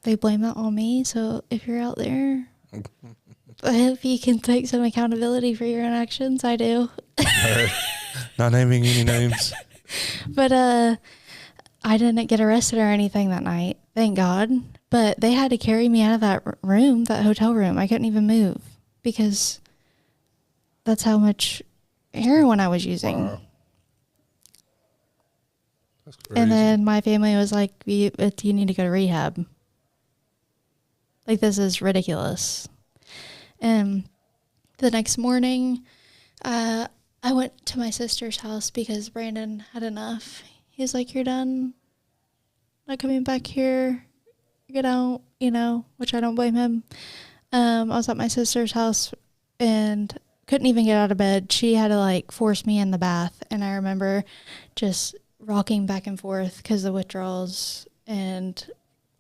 [SPEAKER 3] they blame that on me. So if you're out there, I hope you can take some accountability for your own actions. I do.
[SPEAKER 2] Not naming any names.
[SPEAKER 3] But I didn't get arrested or anything that night, thank God. But they had to carry me out of that hotel room. I couldn't even move because that's how much heroin I was using.
[SPEAKER 2] Wow. That's crazy.
[SPEAKER 3] And then my family was like, you need to go to rehab. Like, this is ridiculous. And the next morning, I went to my sister's house because Brandon had enough. He's like, you're done? Not coming back here? Get out, which I don't blame him. I was at my sister's house and couldn't even get out of bed. She had to, force me in the bath. And I remember just rocking back and forth because of the withdrawals, and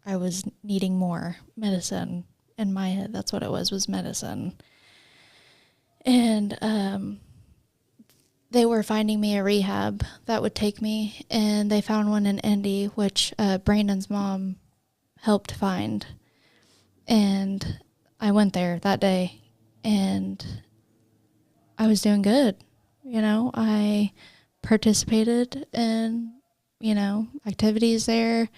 [SPEAKER 3] I was needing more medicine. In my head, that's what it was medicine. And they were finding me a rehab that would take me, and they found one in Indy, which Brandon's mom helped find. And I went there that day, and I was doing good. I participated in, activities there.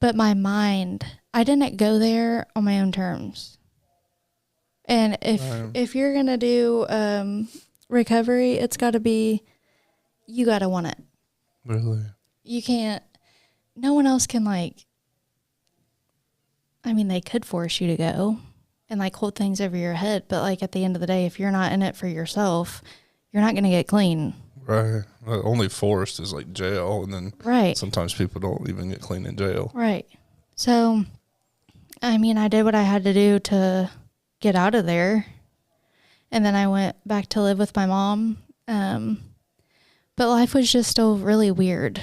[SPEAKER 3] But my mind, I didn't go there on my own terms. And if you're going to do recovery, it's got to be, you got to want it.
[SPEAKER 2] Really?
[SPEAKER 3] You can't, no one else can they could force you to go and hold things over your head. But at the end of the day, if you're not in it for yourself, you're not going to get clean.
[SPEAKER 2] Right. Only forced is jail, and then
[SPEAKER 3] right.
[SPEAKER 2] Sometimes people don't even get clean in jail.
[SPEAKER 3] Right. So, I did what I had to do to get out of there. And then I went back to live with my mom. But life was just still really weird.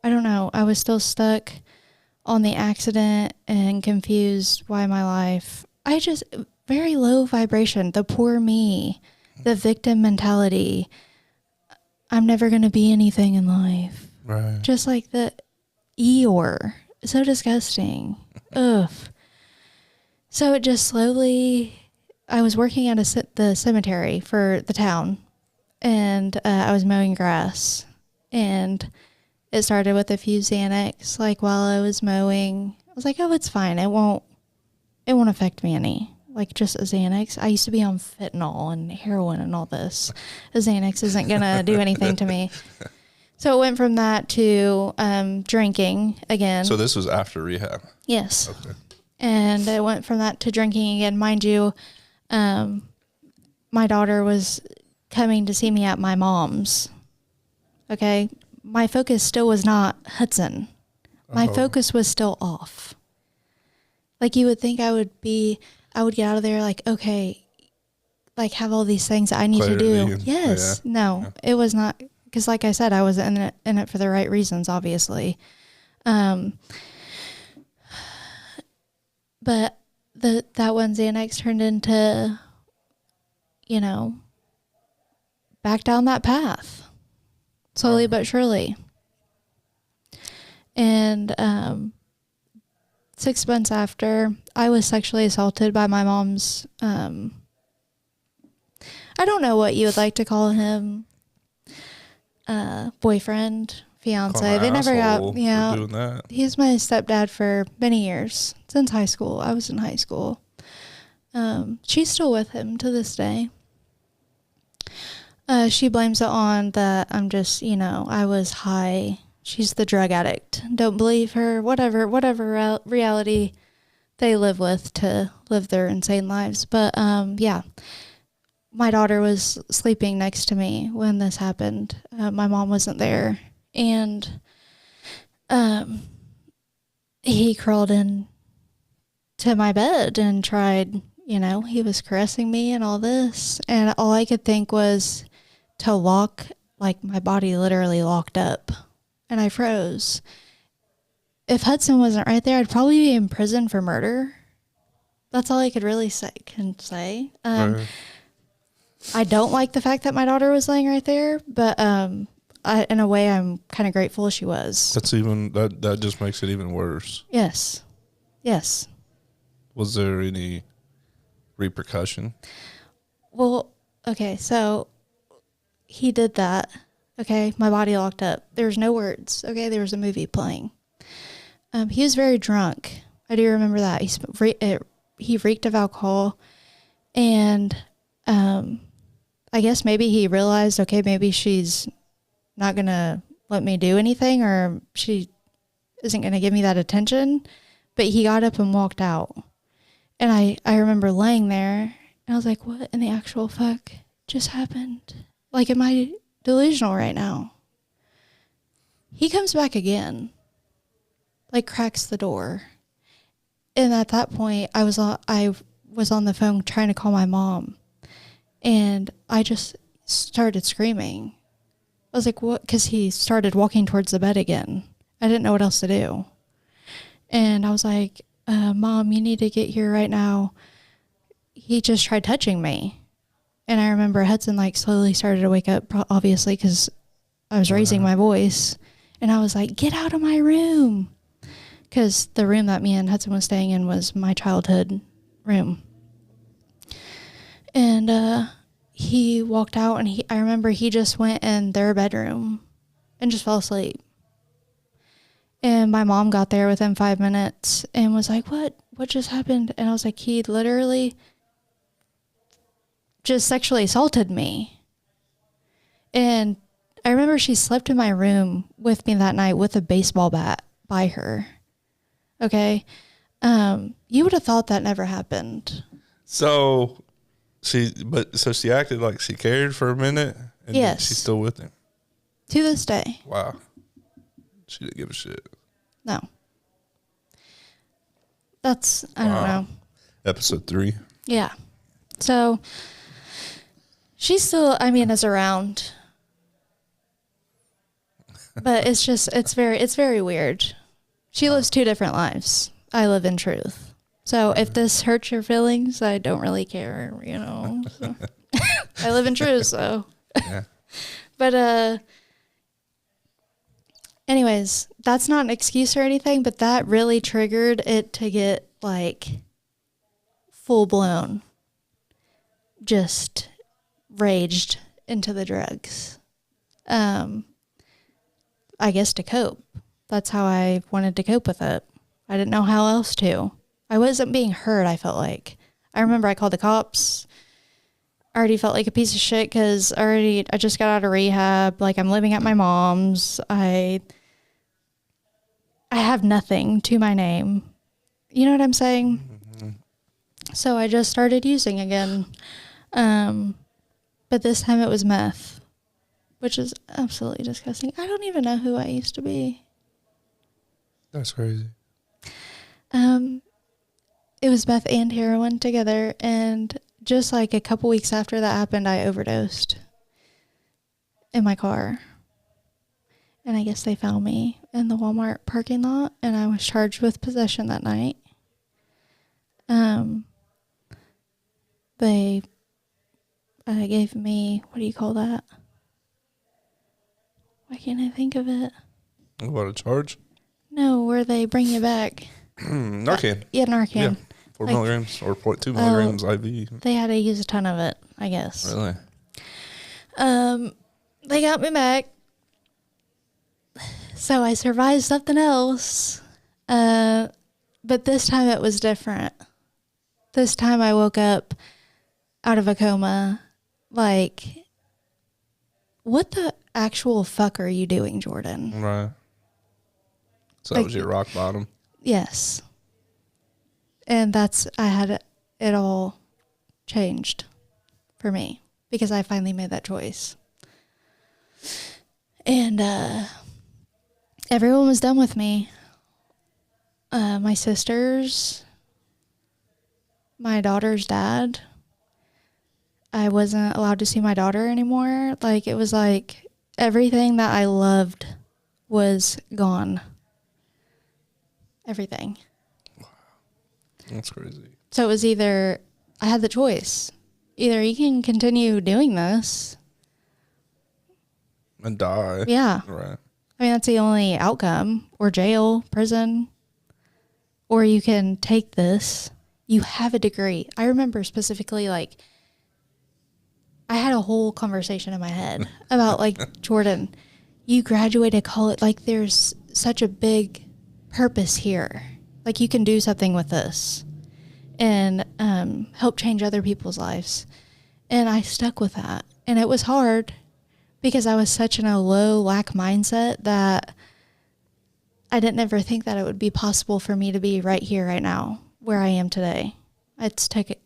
[SPEAKER 3] I don't know. I was still stuck on the accident and confused why my life. Very low vibration. The poor me, the victim mentality. I'm never going to be anything in life.
[SPEAKER 2] Right.
[SPEAKER 3] Just like the Eeyore. So disgusting. Ugh. So it just slowly, I was working at the cemetery for the town, and I was mowing grass, and it started with a few Xanax. Like while I was mowing, I was like, oh, it's fine. It won't affect me any. Like just a Xanax. I used to be on fentanyl and heroin and all this. A Xanax isn't going to do anything to me. So it went from that to drinking again.
[SPEAKER 2] So this was after rehab?
[SPEAKER 3] Yes.
[SPEAKER 2] Okay.
[SPEAKER 3] And it went from that to drinking again. Mind you, my daughter was coming to see me at my mom's. Okay? My focus still was not Hudson. My focus was still off. Like you would think I would get out of there like, okay, like have all these things I need to do. Yes. Yeah. No, it was not. Because like I said, I was in it for the right reasons, obviously. But that one Xanax turned into, back down that path. Slowly but surely. And 6 months after, I was sexually assaulted by my mom's, I don't know what you would like to call him, boyfriend, fiance. They never got,
[SPEAKER 2] doing that.
[SPEAKER 3] He's my stepdad for many years, since high school. I was in high school. She's still with him to this day. She blames it on that I'm just, I was high. She's the drug addict. Don't believe her. Whatever reality they live with to live their insane lives. But yeah, my daughter was sleeping next to me when this happened. My mom wasn't there, and he crawled in to my bed and tried. He was caressing me and all this, and all I could think was to lock, like my body literally locked up. And I froze. If Hudson wasn't right there, I'd probably be in prison for murder. That's all I could really say. Right. I don't like the fact that my daughter was laying right there, but in a way, I'm kind of grateful she was.
[SPEAKER 2] That just makes it even worse.
[SPEAKER 3] Yes.
[SPEAKER 2] Was there any repercussion?
[SPEAKER 3] Well, okay, so he did that. Okay, my body locked up. There was no words. Okay, there was a movie playing. He was very drunk. I do remember that. He reeked of alcohol, and I guess maybe he realized, okay, maybe she's not gonna let me do anything, or she isn't gonna give me that attention. But he got up and walked out, and I remember laying there, and I was like, what in the actual fuck just happened? Like, am I delusional right now? He comes back again, like cracks the door. And at that point, I was on the phone trying to call my mom, and I just started screaming. I was like, what? Because he started walking towards the bed again. I didn't know what else to do. And I was like, Mom, you need to get here right now. He just tried touching me. And I remember Hudson slowly started to wake up, obviously, because I was raising my voice. And I was like, get out of my room. Because the room that me and Hudson was staying in was my childhood room. And he walked out, and I remember he just went in their bedroom and just fell asleep. And my mom got there within 5 minutes and was like, what just happened? And I was like, he literally just sexually assaulted me. And I remember she slept in my room with me that night with a baseball bat by her. Okay. You would have thought that never happened.
[SPEAKER 2] So she acted like she cared for a minute, and
[SPEAKER 3] yes,
[SPEAKER 2] she's still with him
[SPEAKER 3] to this day.
[SPEAKER 2] Wow. She didn't give a shit.
[SPEAKER 3] No. That's, I don't know.
[SPEAKER 2] Episode 3.
[SPEAKER 3] Yeah. So she still, is around. But it's very weird. She lives 2 different lives. I live in truth. So if this hurts your feelings, I don't really care, So. I live in truth, so.
[SPEAKER 2] Yeah.
[SPEAKER 3] But anyways, that's not an excuse or anything, but that really triggered it to get like full blown, just raged into the drugs. I guess to cope. That's how I wanted to cope with it. I didn't know how else to. I wasn't being heard, I felt like. I remember I called the cops. I already felt like a piece of shit because I just got out of rehab. Like, I'm living at my mom's. I have nothing to my name. You know what I'm saying? Mm-hmm. So I just started using again. But this time it was meth, which is absolutely disgusting. I don't even know who I used to be.
[SPEAKER 2] That's crazy.
[SPEAKER 3] It was meth and heroin together, and just like a couple weeks after that happened, I overdosed in my car. And I guess they found me in the Walmart parking lot, and I was charged with possession that night. They gave me, what do you call that? Why can't I think of it?
[SPEAKER 2] What, a charge?
[SPEAKER 3] No, where they bring you back.
[SPEAKER 2] Narcan.
[SPEAKER 3] Yeah, Narcan.
[SPEAKER 2] Yeah, 4 milligrams or 0.2 milligrams IV.
[SPEAKER 3] They had to use a ton of it, I guess.
[SPEAKER 2] Really?
[SPEAKER 3] They got me back. So I survived something else. But this time it was different. This time I woke up out of a coma. Like, what the actual fuck are you doing, Jordyn?
[SPEAKER 2] Right. So that was your rock bottom?
[SPEAKER 3] Yes. And I had it all changed for me because I finally made that choice. And everyone was done with me. My sisters, my daughter's dad. I wasn't allowed to see my daughter anymore. Like, it was like everything that I loved was gone. Everything.
[SPEAKER 2] Wow. That's crazy.
[SPEAKER 3] So it was either, I had the choice. Either you can continue doing this.
[SPEAKER 2] And die.
[SPEAKER 3] Yeah.
[SPEAKER 2] Right.
[SPEAKER 3] I mean, that's the only outcome. Or jail, prison. Or you can take this. You have a degree. I remember specifically, like, I had a whole conversation in my head about, like, Jordyn, you graduated college. Like, there's such a big purpose here. Like, you can do something with this and help change other people's lives. And I stuck with that. And it was hard because I was such in a low lack mindset that I didn't ever think that it would be possible for me to be right here, right now, where I am today. It's taken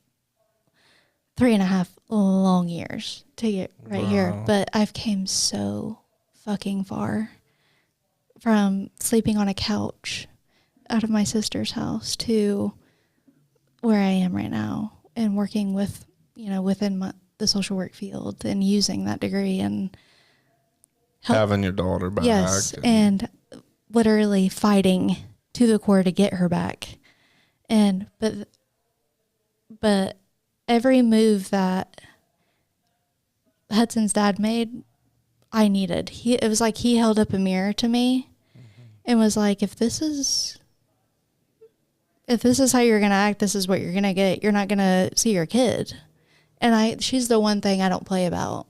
[SPEAKER 3] 3.5 long years to get right here. But I've came so fucking far from sleeping on a couch out of my sister's house to where I am right now and working with, within the social work field and using that degree and
[SPEAKER 2] having your daughter back.
[SPEAKER 3] Yes, and literally fighting to the core to get her back. And but every move that Hudson's dad made, I needed. It was like he held up a mirror to me and was like, if this is how you're going to act, this is what you're going to get. You're not going to see your kid. And she's the one thing I don't play about.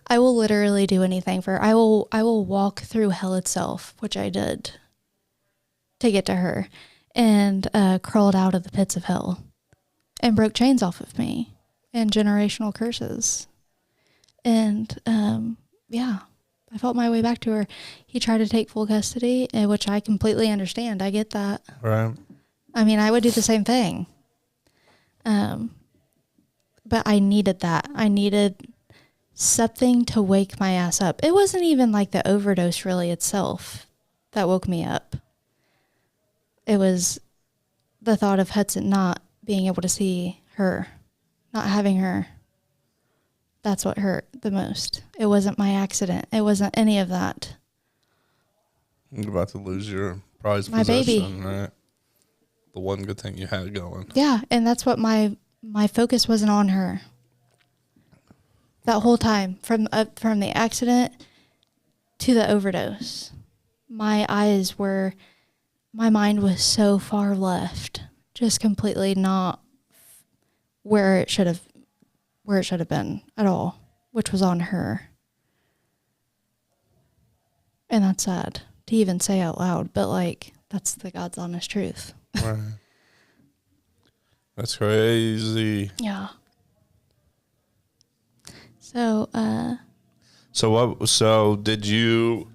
[SPEAKER 3] I will literally do anything for her. I will walk through hell itself, which I did to get to her, and crawled out of the pits of hell and broke chains off of me and generational curses. And I fought my way back to her. He tried to take full custody, which I completely understand. I get that.
[SPEAKER 2] Right.
[SPEAKER 3] I mean, I would do the same thing. But I needed that. I needed something to wake my ass up. It wasn't even like the overdose really itself that woke me up. It was the thought of Hudson not being able to see her, not having her. That's what hurt the most. It wasn't my accident. It wasn't any of that.
[SPEAKER 2] You're about to lose your prized
[SPEAKER 3] my
[SPEAKER 2] possession,
[SPEAKER 3] baby.
[SPEAKER 2] Right? The one good thing you had going.
[SPEAKER 3] Yeah, and that's what my focus wasn't on her. that whole time from the accident to the overdose. My mind was so far left, just completely not where it should have been at all, which was on her. And that's sad to even say out loud, but like, that's the God's honest truth.
[SPEAKER 2] Right. That's crazy.
[SPEAKER 3] Yeah. So,
[SPEAKER 2] So did you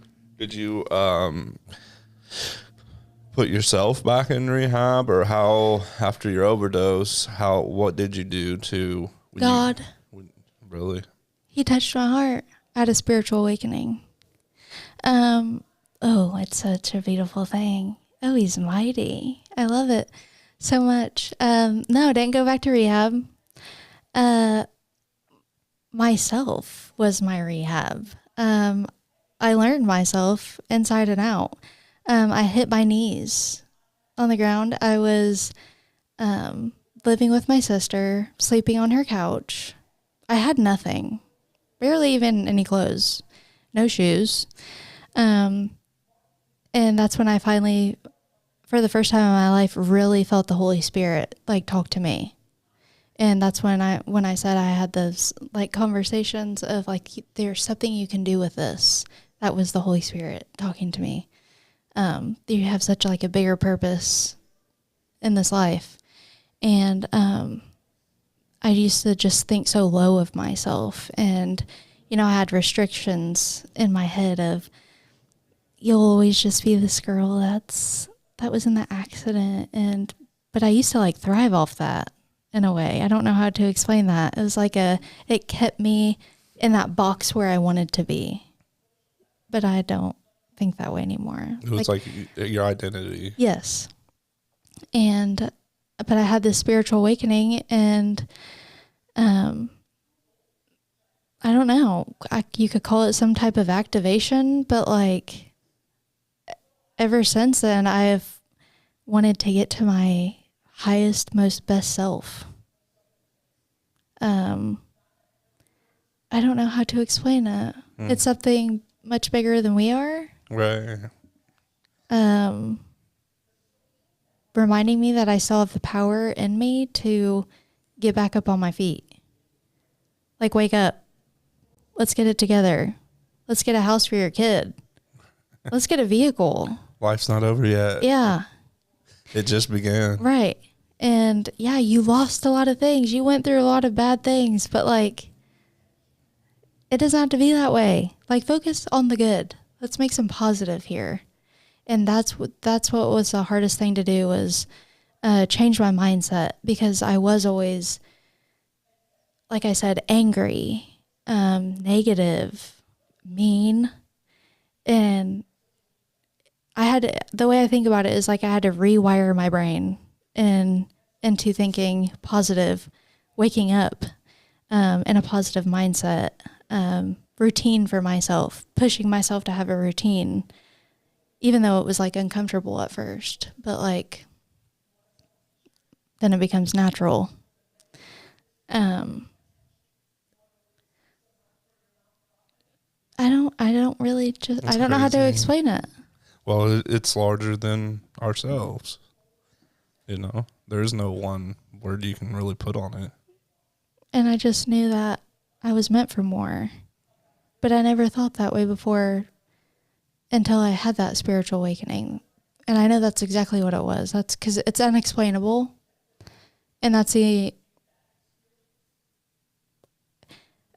[SPEAKER 2] put yourself back in rehab, or how, after your overdose, what did you do to
[SPEAKER 3] God,
[SPEAKER 2] really?
[SPEAKER 3] He touched my heart. I had a spiritual awakening. Oh, it's such a beautiful thing. Oh, He's mighty. I love it so much. No, I didn't go back to rehab. Myself was my rehab. I learned myself inside and out. I hit my knees on the ground. I was living with my sister, sleeping on her couch. I had nothing, barely even any clothes, no shoes. And that's when I finally, for the first time in my life, really felt the Holy Spirit like talk to me. And that's when I said I had those like conversations of like, there's something you can do with this. That was the Holy Spirit talking to me. You have such like a bigger purpose in this life. And I used to just think so low of myself. And, you know, I had restrictions in my head of, you'll always just be this girl that was in the accident. But I used to like thrive off that in a way. I don't know how to explain that. It was like it kept me in that box where I wanted to be. But I don't think that way anymore.
[SPEAKER 2] It was like your identity.
[SPEAKER 3] Yes. But I had this spiritual awakening, and I don't know, you could call it some type of activation, but like ever since then, I've wanted to get to my highest, most best self. I don't know how to explain it. It's something much bigger than we are.
[SPEAKER 2] Right.
[SPEAKER 3] Reminding me that I still have the power in me to get back up on my feet. Like, wake up. Let's get it together. Let's get a house for your kid. Let's get a vehicle.
[SPEAKER 2] Life's not over yet.
[SPEAKER 3] Yeah.
[SPEAKER 2] It just began.
[SPEAKER 3] Right. And yeah, you lost a lot of things. You went through a lot of bad things, but like, it doesn't have to be that way. Like, focus on the good. Let's make some positive here. And that's what was the hardest thing to do, was change my mindset, because I was always, like I said, angry, negative, mean. And the way I think about it is like I had to rewire my brain into thinking positive, waking up in a positive mindset, routine for myself, pushing myself to have a routine, even though it was like uncomfortable at first, but like then it becomes natural. I don't really just, I don't know how to explain it.
[SPEAKER 2] Well, it's larger than ourselves. You know, there's no one word you can really put on it.
[SPEAKER 3] And I just knew that I was meant for more. But I never thought that way before until I had that spiritual awakening. And I know that's exactly what it was. That's because it's unexplainable. And that's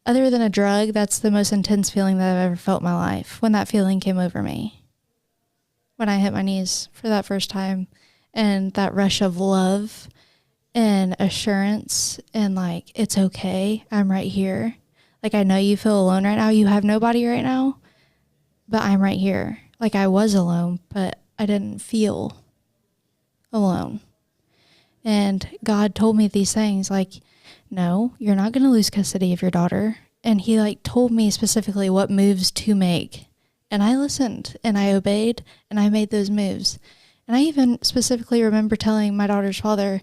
[SPEAKER 3] other than a drug, that's the most intense feeling that I've ever felt in my life. When that feeling came over me. When I hit my knees for that first time. And that rush of love and assurance and like, it's okay. I'm right here. Like, I know you feel alone right now. You have nobody right now, but I'm right here. Like, I was alone, but I didn't feel alone. And God told me these things like, no, you're not going to lose custody of your daughter. And he like told me specifically what moves to make. And I listened and I obeyed and I made those moves. And I even specifically remember telling my daughter's father,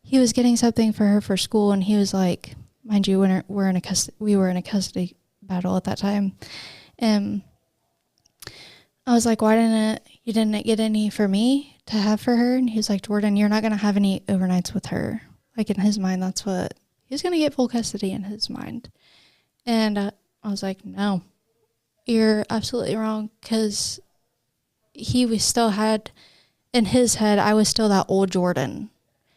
[SPEAKER 3] he was getting something for her for school, and he was like, mind you, we were in a custody battle at that time. And I was like, why you didn't get any for me to have for her? And he was like, Jordyn, you're not going to have any overnights with her. Like in his mind, that's what he was going to get, full custody in his mind. And I was like, no, you're absolutely wrong. Because he still had in his head, I was still that old Jordyn.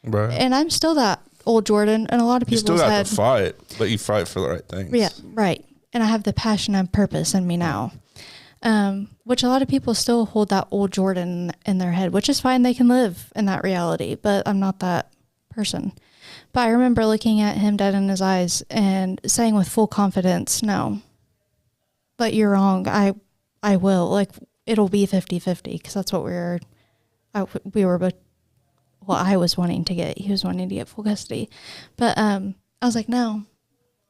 [SPEAKER 2] Right.
[SPEAKER 3] And I'm still that old Jordyn. And a lot of people
[SPEAKER 2] still got to fight, but you fight for the right things.
[SPEAKER 3] Yeah, right. And I have the passion and purpose in me now. Which a lot of people still hold that old Jordyn in their head, which is fine. They can live in that reality, but I'm not that person. But I remember looking at him dead in his eyes and saying with full confidence, no, but you're wrong. I will. Like, it'll be 50-50 because that's what we were both, well, I was wanting to get, he was wanting to get full custody. But I was like, no.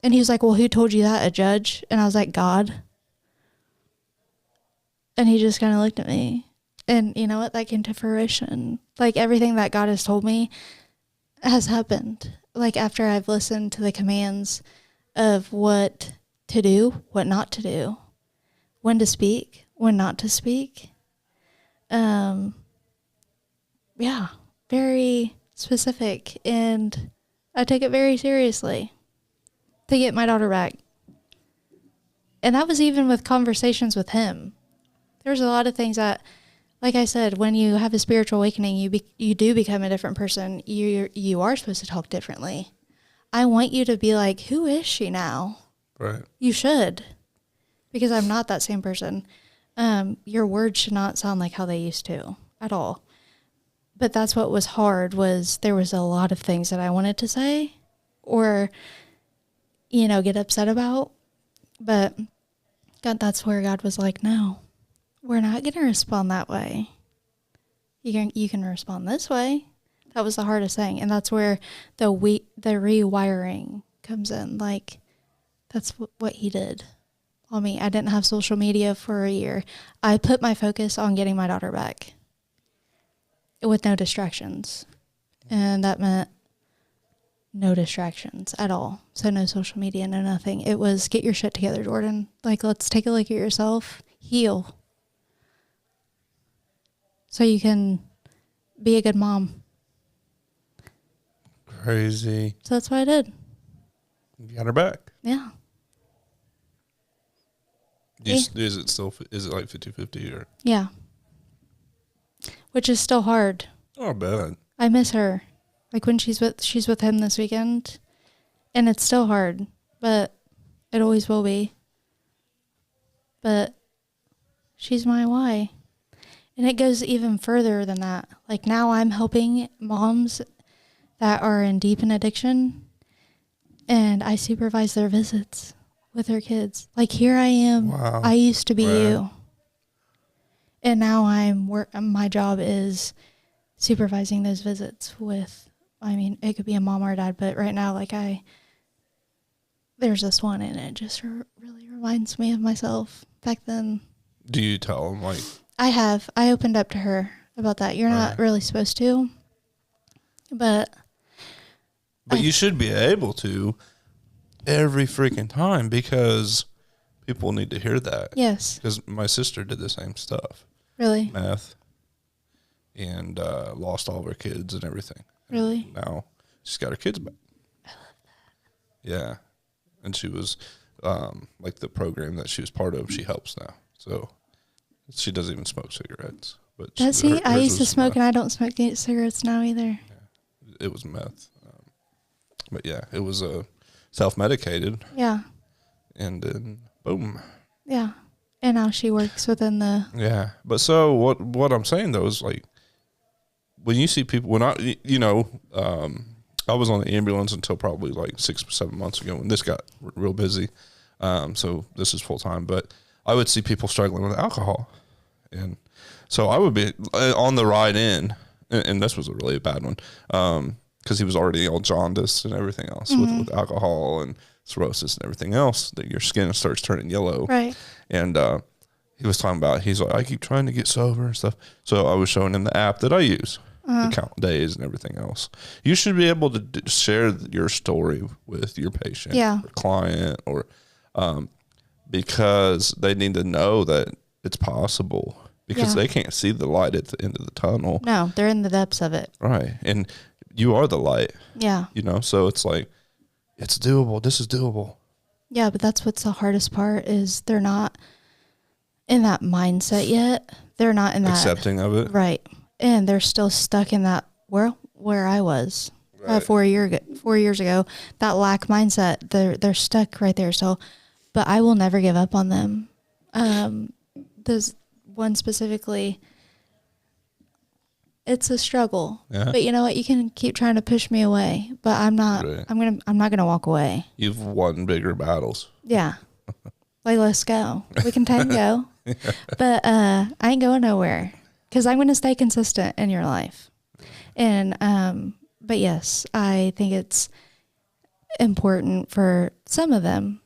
[SPEAKER 3] And he was like, well, who told you that? A judge? And I was like, God. And he just kind of looked at me. And you know what? That came to fruition. Like, everything that God has told me has happened. Like, after I've listened to the commands of what to do, what not to do, when to speak, when not to speak. Yeah, very specific. And I take it very seriously to get my daughter back. And that was even with conversations with him. There's a lot of things that, like I said, when you have a spiritual awakening, you do become a different person. You are supposed to talk differently. I want you to be like, who is she now?
[SPEAKER 2] Right.
[SPEAKER 3] You should, because I'm not that same person. Your words should not sound like how they used to at all. But that's what was hard, was there was a lot of things that I wanted to say or, get upset about. But God, that's where God was like, no. We're not going to respond that way. You can respond this way. That was the hardest thing. And that's where the rewiring comes in. Like, that's what he did on me. I didn't have social media for a year. I put my focus on getting my daughter back with no distractions. And that meant no distractions at all. So no social media, no nothing. It was, get your shit together, Jordyn. Like, let's take a look at yourself. Heal. So you can be a good mom.
[SPEAKER 2] Crazy.
[SPEAKER 3] So that's what I did.
[SPEAKER 2] You got her back.
[SPEAKER 3] Yeah.
[SPEAKER 2] Is it like 50-50 or?
[SPEAKER 3] Yeah. Which is still hard.
[SPEAKER 2] Oh, bad.
[SPEAKER 3] I miss her. Like when she's with him this weekend, and it's still hard, but it always will be. But she's my why. And it goes even further than that. Like now I'm helping moms that are in deep in addiction, and I supervise their visits with their kids. Like here I am.
[SPEAKER 2] Wow.
[SPEAKER 3] I used to be
[SPEAKER 2] Right.
[SPEAKER 3] you. And now my job is supervising those visits with, it could be a mom or a dad, but right now, there's this one, and it just really reminds me of myself back then.
[SPEAKER 2] Do you tell them
[SPEAKER 3] I opened up to her about that. You're not really supposed to, but
[SPEAKER 2] you should be able to every freaking time, because people need to hear that.
[SPEAKER 3] yes,
[SPEAKER 2] Because my sister did the same stuff.
[SPEAKER 3] really,
[SPEAKER 2] Meth. And lost all of her kids and everything.
[SPEAKER 3] really.
[SPEAKER 2] And now she's got her kids back.
[SPEAKER 3] I love that.
[SPEAKER 2] Yeah. And she was, like the program that she was part of, she helps now. So she doesn't even smoke cigarettes. But
[SPEAKER 3] Does he? I used to smoke, and I don't smoke cigarettes now either.
[SPEAKER 2] Yeah, it was meth. But yeah, it was self-medicated.
[SPEAKER 3] Yeah.
[SPEAKER 2] And then, boom.
[SPEAKER 3] Yeah. And now she works within the...
[SPEAKER 2] Yeah. But so what I'm saying, though, is like, when you see people, when I was on the ambulance until probably like 6 or 7 months ago when this got real busy. So this is full time, but I would see people struggling with alcohol. And so I would be on the ride in, and this was a really bad one, because he was already all jaundiced and everything else with alcohol and cirrhosis and everything else, that your skin starts turning yellow.
[SPEAKER 3] Right.
[SPEAKER 2] And he was talking about, he's like, I keep trying to get sober and stuff. So I was showing him the app that I use. to count days and everything else. You should be able to share your story with your patient or client, or because they need to know that it's possible, because they can't see the light at the end of the tunnel.
[SPEAKER 3] No, they're in the depths of it.
[SPEAKER 2] Right. And you are the light.
[SPEAKER 3] Yeah.
[SPEAKER 2] You know, so it's like, it's doable. This is doable.
[SPEAKER 3] Yeah, but that's what's the hardest part is they're not in that mindset yet. They're not in that
[SPEAKER 2] accepting of it.
[SPEAKER 3] Right. And they're still stuck in that where I was 4 years ago, that lack mindset. They're stuck right there. So, but I will never give up on them. There's one specifically, it's a struggle, but you know what? You can keep trying to push me away, but I'm not, I'm not going to walk away.
[SPEAKER 2] You've won bigger battles.
[SPEAKER 3] Yeah. Like, let's go. We can tango, but, I ain't going nowhere because I'm going to stay consistent in your life. And, but yes, I think it's important for some of them.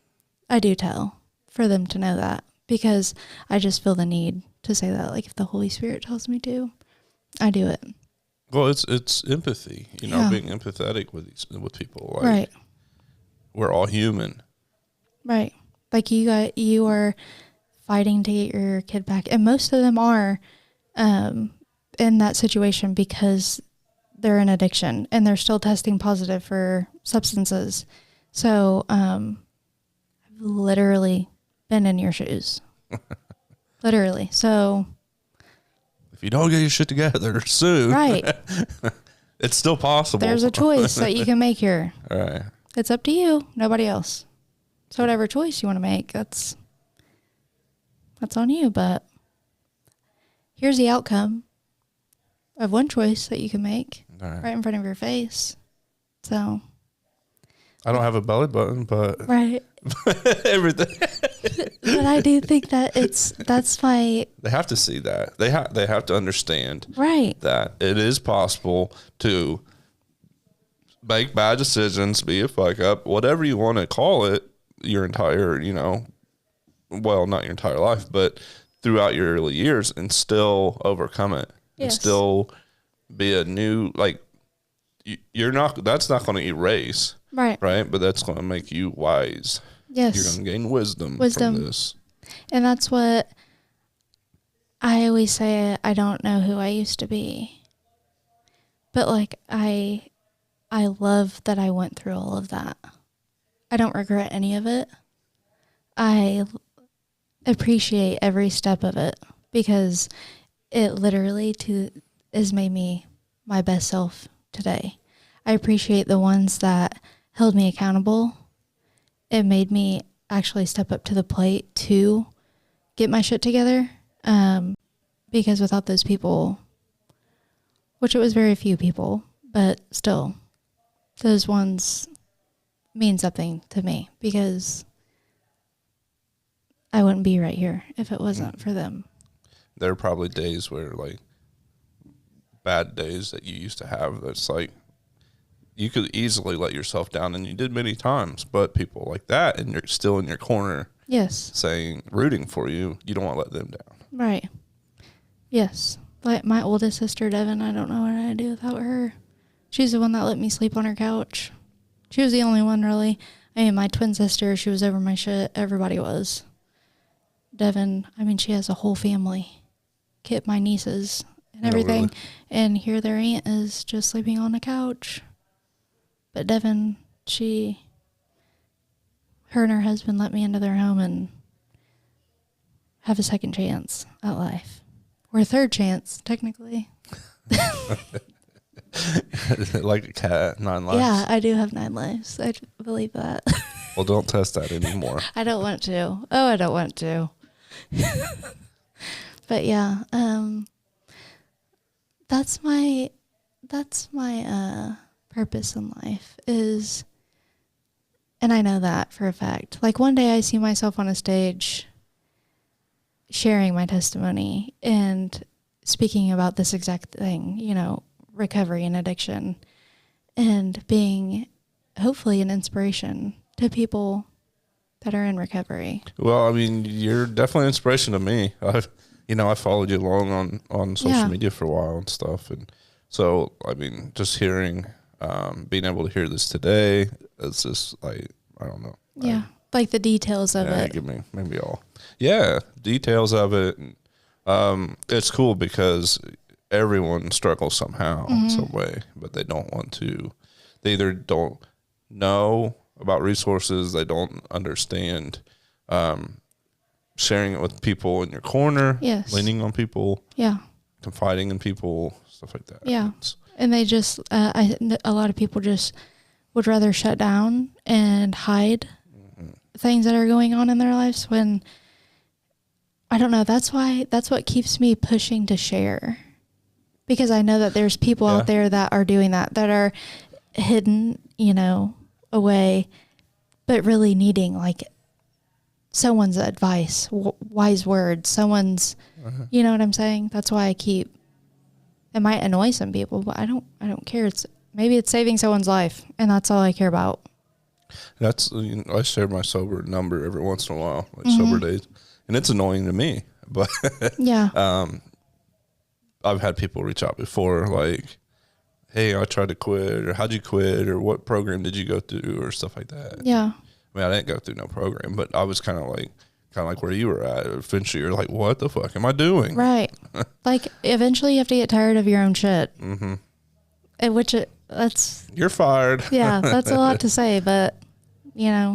[SPEAKER 3] I do tell for them to know that, because I just feel the need to say that. Like, if the Holy Spirit tells me to, I do it.
[SPEAKER 2] Well, it's empathy, you know, being empathetic with people. Like, right. We're all human.
[SPEAKER 3] Right. Like, you are fighting to get your kid back. And most of them are in that situation because they're in addiction and they're still testing positive for substances. So I've literally been in your shoes. Literally. So
[SPEAKER 2] if you don't get your shit together soon,
[SPEAKER 3] right,
[SPEAKER 2] it's still possible.
[SPEAKER 3] There's a choice that you can make here.
[SPEAKER 2] All right.
[SPEAKER 3] It's up to you, nobody else. So whatever choice you want to make, that's on you. But here's the outcome of one choice that you can make right in front of your face. So
[SPEAKER 2] I don't have a belly button, but
[SPEAKER 3] right.
[SPEAKER 2] Everything.
[SPEAKER 3] But I do think that that's my.
[SPEAKER 2] They have to see that. They have to understand that it is possible to make bad decisions, be a fuck up, whatever you want to call it, your entire, well, not your entire life, but throughout your early years, and still overcome it. Yes. And still be a new, like, that's not going to erase. Right. But that's going to make you wise. Yes. You're going to gain wisdom from this.
[SPEAKER 3] And that's what I always say. I don't know who I used to be. But, like, I love that I went through all of that. I don't regret any of it. I appreciate every step of it, because it literally has made me my best self today. I appreciate the ones that held me accountable. It made me actually step up to the plate to get my shit together. Because without those people, which it was very few people, but still, those ones mean something to me, because I wouldn't be right here if it wasn't for them.
[SPEAKER 2] There are probably days where, like, bad days that you used to have, that's like, you could easily let yourself down, and you did many times, but people like that, and you're still in your corner.
[SPEAKER 3] Yes.
[SPEAKER 2] Rooting for you. You don't want to let them down.
[SPEAKER 3] Right. Yes. Like my oldest sister, Devin, I don't know what I'd do without her. She's the one that let me sleep on her couch. She was the only one, really. I mean, my twin sister, she was over my shit. Everybody was. Devin, I mean, she has a whole family. Kit, my nieces, and everything. Really? And here their aunt is just sleeping on the couch. But Devin, her and her husband let me into their home and have a second chance at life. Or a third chance, technically.
[SPEAKER 2] Like a cat, 9 lives.
[SPEAKER 3] Yeah, I do have 9 lives. I believe that.
[SPEAKER 2] Well, don't test that anymore.
[SPEAKER 3] I don't want to. Oh, I don't want to. But yeah, that's my purpose in life is, and I know that for a fact. Like, one day I see myself on a stage sharing my testimony and speaking about this exact thing, recovery and addiction, and being hopefully an inspiration to people that are in recovery.
[SPEAKER 2] Well, I mean, you're definitely an inspiration to me. I followed you along on social media for a while and stuff, and So, I mean, just hearing, being able to hear this today, it's just like, I don't know.
[SPEAKER 3] Yeah. Like the details of it.
[SPEAKER 2] Give me maybe all. Yeah. Details of it. It's cool because everyone struggles somehow, some way, but they don't want to. They either don't know about resources, they don't understand sharing it with people in your corner,
[SPEAKER 3] Yes.
[SPEAKER 2] leaning on people,
[SPEAKER 3] Yeah.
[SPEAKER 2] confiding in people, stuff like that.
[SPEAKER 3] Yeah. And they just, a lot of people just would rather shut down and hide things that are going on in their lives when, I don't know, that's what keeps me pushing to share. Because I know that there's people out there that are doing that are hidden, away, but really needing like someone's advice, wise words, someone's, you know what I'm saying? That's why it might annoy some people, but I don't care. Maybe it's saving someone's life, and that's all I care about.
[SPEAKER 2] That's, I share my sober number every once in a while, like sober days, and it's annoying to me, but
[SPEAKER 3] yeah.
[SPEAKER 2] I've had people reach out before, like, hey, I tried to quit, or how'd you quit, or what program did you go through, or stuff like that.
[SPEAKER 3] Yeah.
[SPEAKER 2] I mean, I didn't go through no program, but I was kind of like where you were at. Eventually, you're like, what the fuck am I doing?
[SPEAKER 3] Right. Like, eventually you have to get tired of your own shit. Mm-hmm. That's...
[SPEAKER 2] You're fired.
[SPEAKER 3] Yeah, that's a lot to say, but, you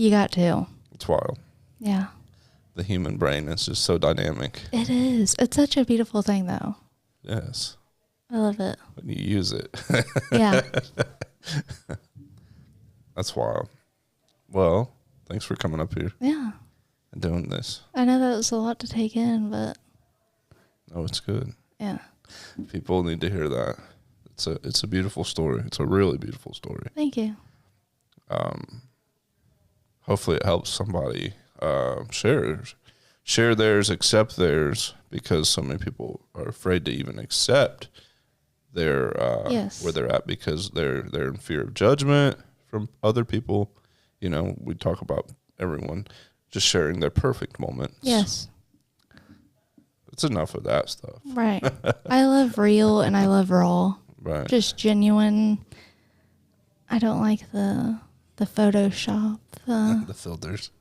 [SPEAKER 3] got to.
[SPEAKER 2] It's wild.
[SPEAKER 3] Yeah.
[SPEAKER 2] The human brain is just so dynamic.
[SPEAKER 3] It is. It's such a beautiful thing, though.
[SPEAKER 2] Yes.
[SPEAKER 3] I love it.
[SPEAKER 2] When you use it.
[SPEAKER 3] Yeah.
[SPEAKER 2] That's wild. Well, thanks for coming up here.
[SPEAKER 3] Yeah.
[SPEAKER 2] And doing this.
[SPEAKER 3] I know that was a lot to take in, but...
[SPEAKER 2] Oh, it's good.
[SPEAKER 3] Yeah.
[SPEAKER 2] People need to hear that. It's a beautiful story. It's a really beautiful story.
[SPEAKER 3] Thank you.
[SPEAKER 2] Hopefully it helps somebody share theirs, accept theirs, because so many people are afraid to even accept their where they're at because they're in fear of judgment from other people. We talk about everyone just sharing their perfect moments.
[SPEAKER 3] Yes.
[SPEAKER 2] It's enough of that stuff.
[SPEAKER 3] Right. I love real and I love raw.
[SPEAKER 2] Right.
[SPEAKER 3] Just genuine. I don't like the Photoshop.
[SPEAKER 2] The filters.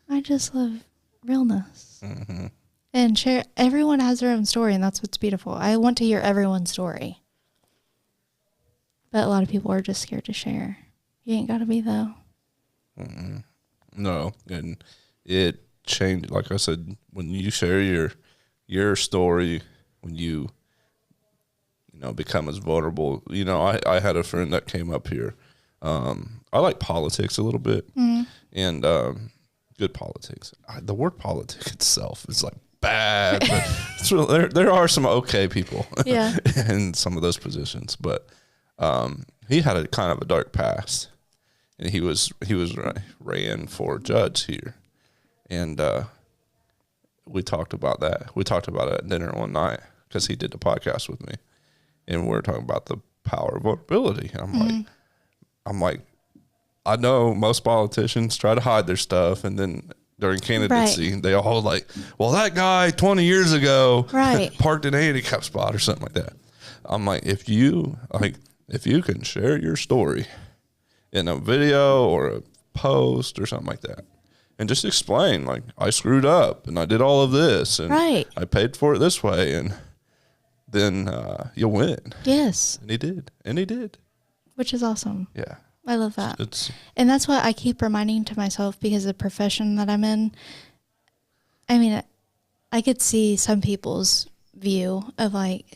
[SPEAKER 3] I just love realness.
[SPEAKER 2] Mm-hmm.
[SPEAKER 3] And share. Everyone has their own story, and that's what's beautiful. I want to hear everyone's story. But a lot of people are just scared to share. You ain't got to be, though.
[SPEAKER 2] Mm-mm. No. And it changed, like I said, when you share your story, when you become as vulnerable. I had a friend that came up here. I like politics a little bit, and good politics. The word politics itself is like bad, but it's really, there are some okay people in some of those positions. But he had a kind of a dark past, and he was ran for judge here, and we talked about that. We talked about it at dinner one night because he did the podcast with me, and we were talking about the power of vulnerability. And I'm like, I know most politicians try to hide their stuff, and then during candidacy, they all like, well, that guy 20 years ago parked in a handicap spot or something like that. I'm like, if you can share your story in a video or a post or something like that, and just explain, like, I screwed up and I did all of this and I paid for it this way, and then you'll win.
[SPEAKER 3] Yes.
[SPEAKER 2] And he did.
[SPEAKER 3] Which is awesome.
[SPEAKER 2] Yeah.
[SPEAKER 3] I love that. And that's what I keep reminding to myself because of the profession that I'm in. I mean, I could see some people's view of like,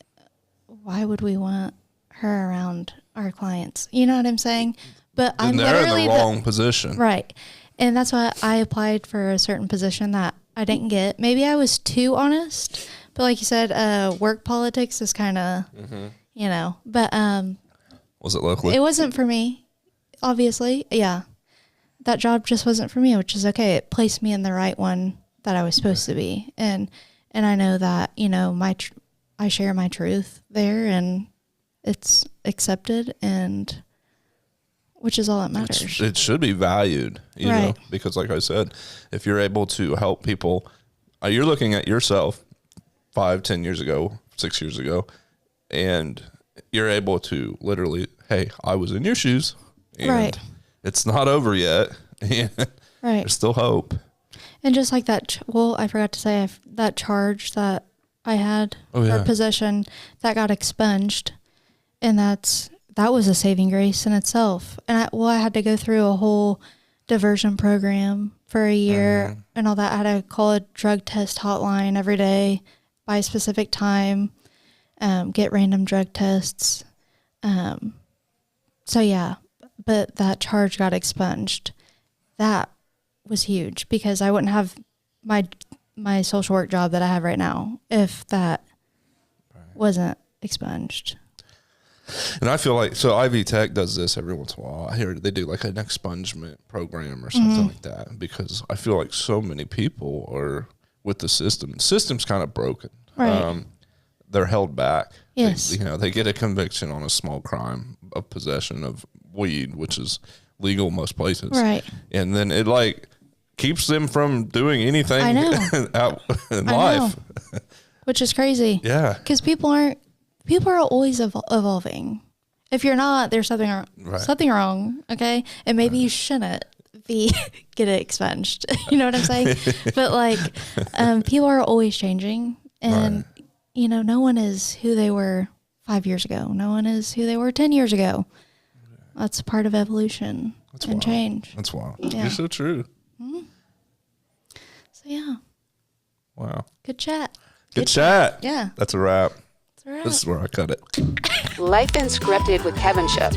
[SPEAKER 3] why would we want her around our clients? You know what I'm saying? But I'm literally
[SPEAKER 2] in the wrong position.
[SPEAKER 3] Right. And that's why I applied for a certain position that I didn't get. Maybe I was too honest, but like you said, work politics is kind of, but
[SPEAKER 2] was it locally?
[SPEAKER 3] It wasn't for me. Obviously, yeah. That job just wasn't for me, which is okay. It placed me in the right one that I was supposed to be. And I know that, I share my truth there and it's accepted, and which is all that matters.
[SPEAKER 2] It should be valued, you know, because like I said, if you're able to help people, you're looking at yourself 5, 10 years ago, 6 years ago, and you're able to literally, hey, I was in your shoes, and
[SPEAKER 3] Right.
[SPEAKER 2] it's not over yet, and
[SPEAKER 3] Right.
[SPEAKER 2] there's still hope.
[SPEAKER 3] And just like that, I forgot to say that charge that I had for possession that got expunged, and that was a saving grace in itself. And I had to go through a whole diversion program for a year and all that. I had to call a drug test hotline every day by a specific time, get random drug tests. So yeah, but that charge got expunged. That was huge because I wouldn't have my social work job that I have right now if that wasn't expunged.
[SPEAKER 2] And I feel like, so Ivy Tech does this every once in a while. I hear they do like an expungement program or something like that, because I feel like so many people are with the system. The system's kind of broken.
[SPEAKER 3] Right.
[SPEAKER 2] They're held back.
[SPEAKER 3] Yes.
[SPEAKER 2] They get a conviction on a small crime of possession of weed, which is legal most places.
[SPEAKER 3] Right.
[SPEAKER 2] And then it like keeps them from doing anything
[SPEAKER 3] I know.
[SPEAKER 2] out in life.
[SPEAKER 3] Which is crazy.
[SPEAKER 2] Yeah.
[SPEAKER 3] Because people are always evolving. If you're not, there's something wrong. Okay. And maybe you shouldn't get it expunged. You know what I'm saying? But like, people are always changing, and no one is who they were 5 years ago. No one is who they were 10 years ago. That's part of evolution and change.
[SPEAKER 2] That's wild.
[SPEAKER 3] Yeah.
[SPEAKER 2] You're so true.
[SPEAKER 3] Mm-hmm. So yeah.
[SPEAKER 2] Wow.
[SPEAKER 3] Good chat.
[SPEAKER 2] Good chat.
[SPEAKER 3] Yeah.
[SPEAKER 2] That's a wrap.
[SPEAKER 3] That's a wrap.
[SPEAKER 2] This is where I cut it.
[SPEAKER 1] Life Unscripted with Kevin Shook.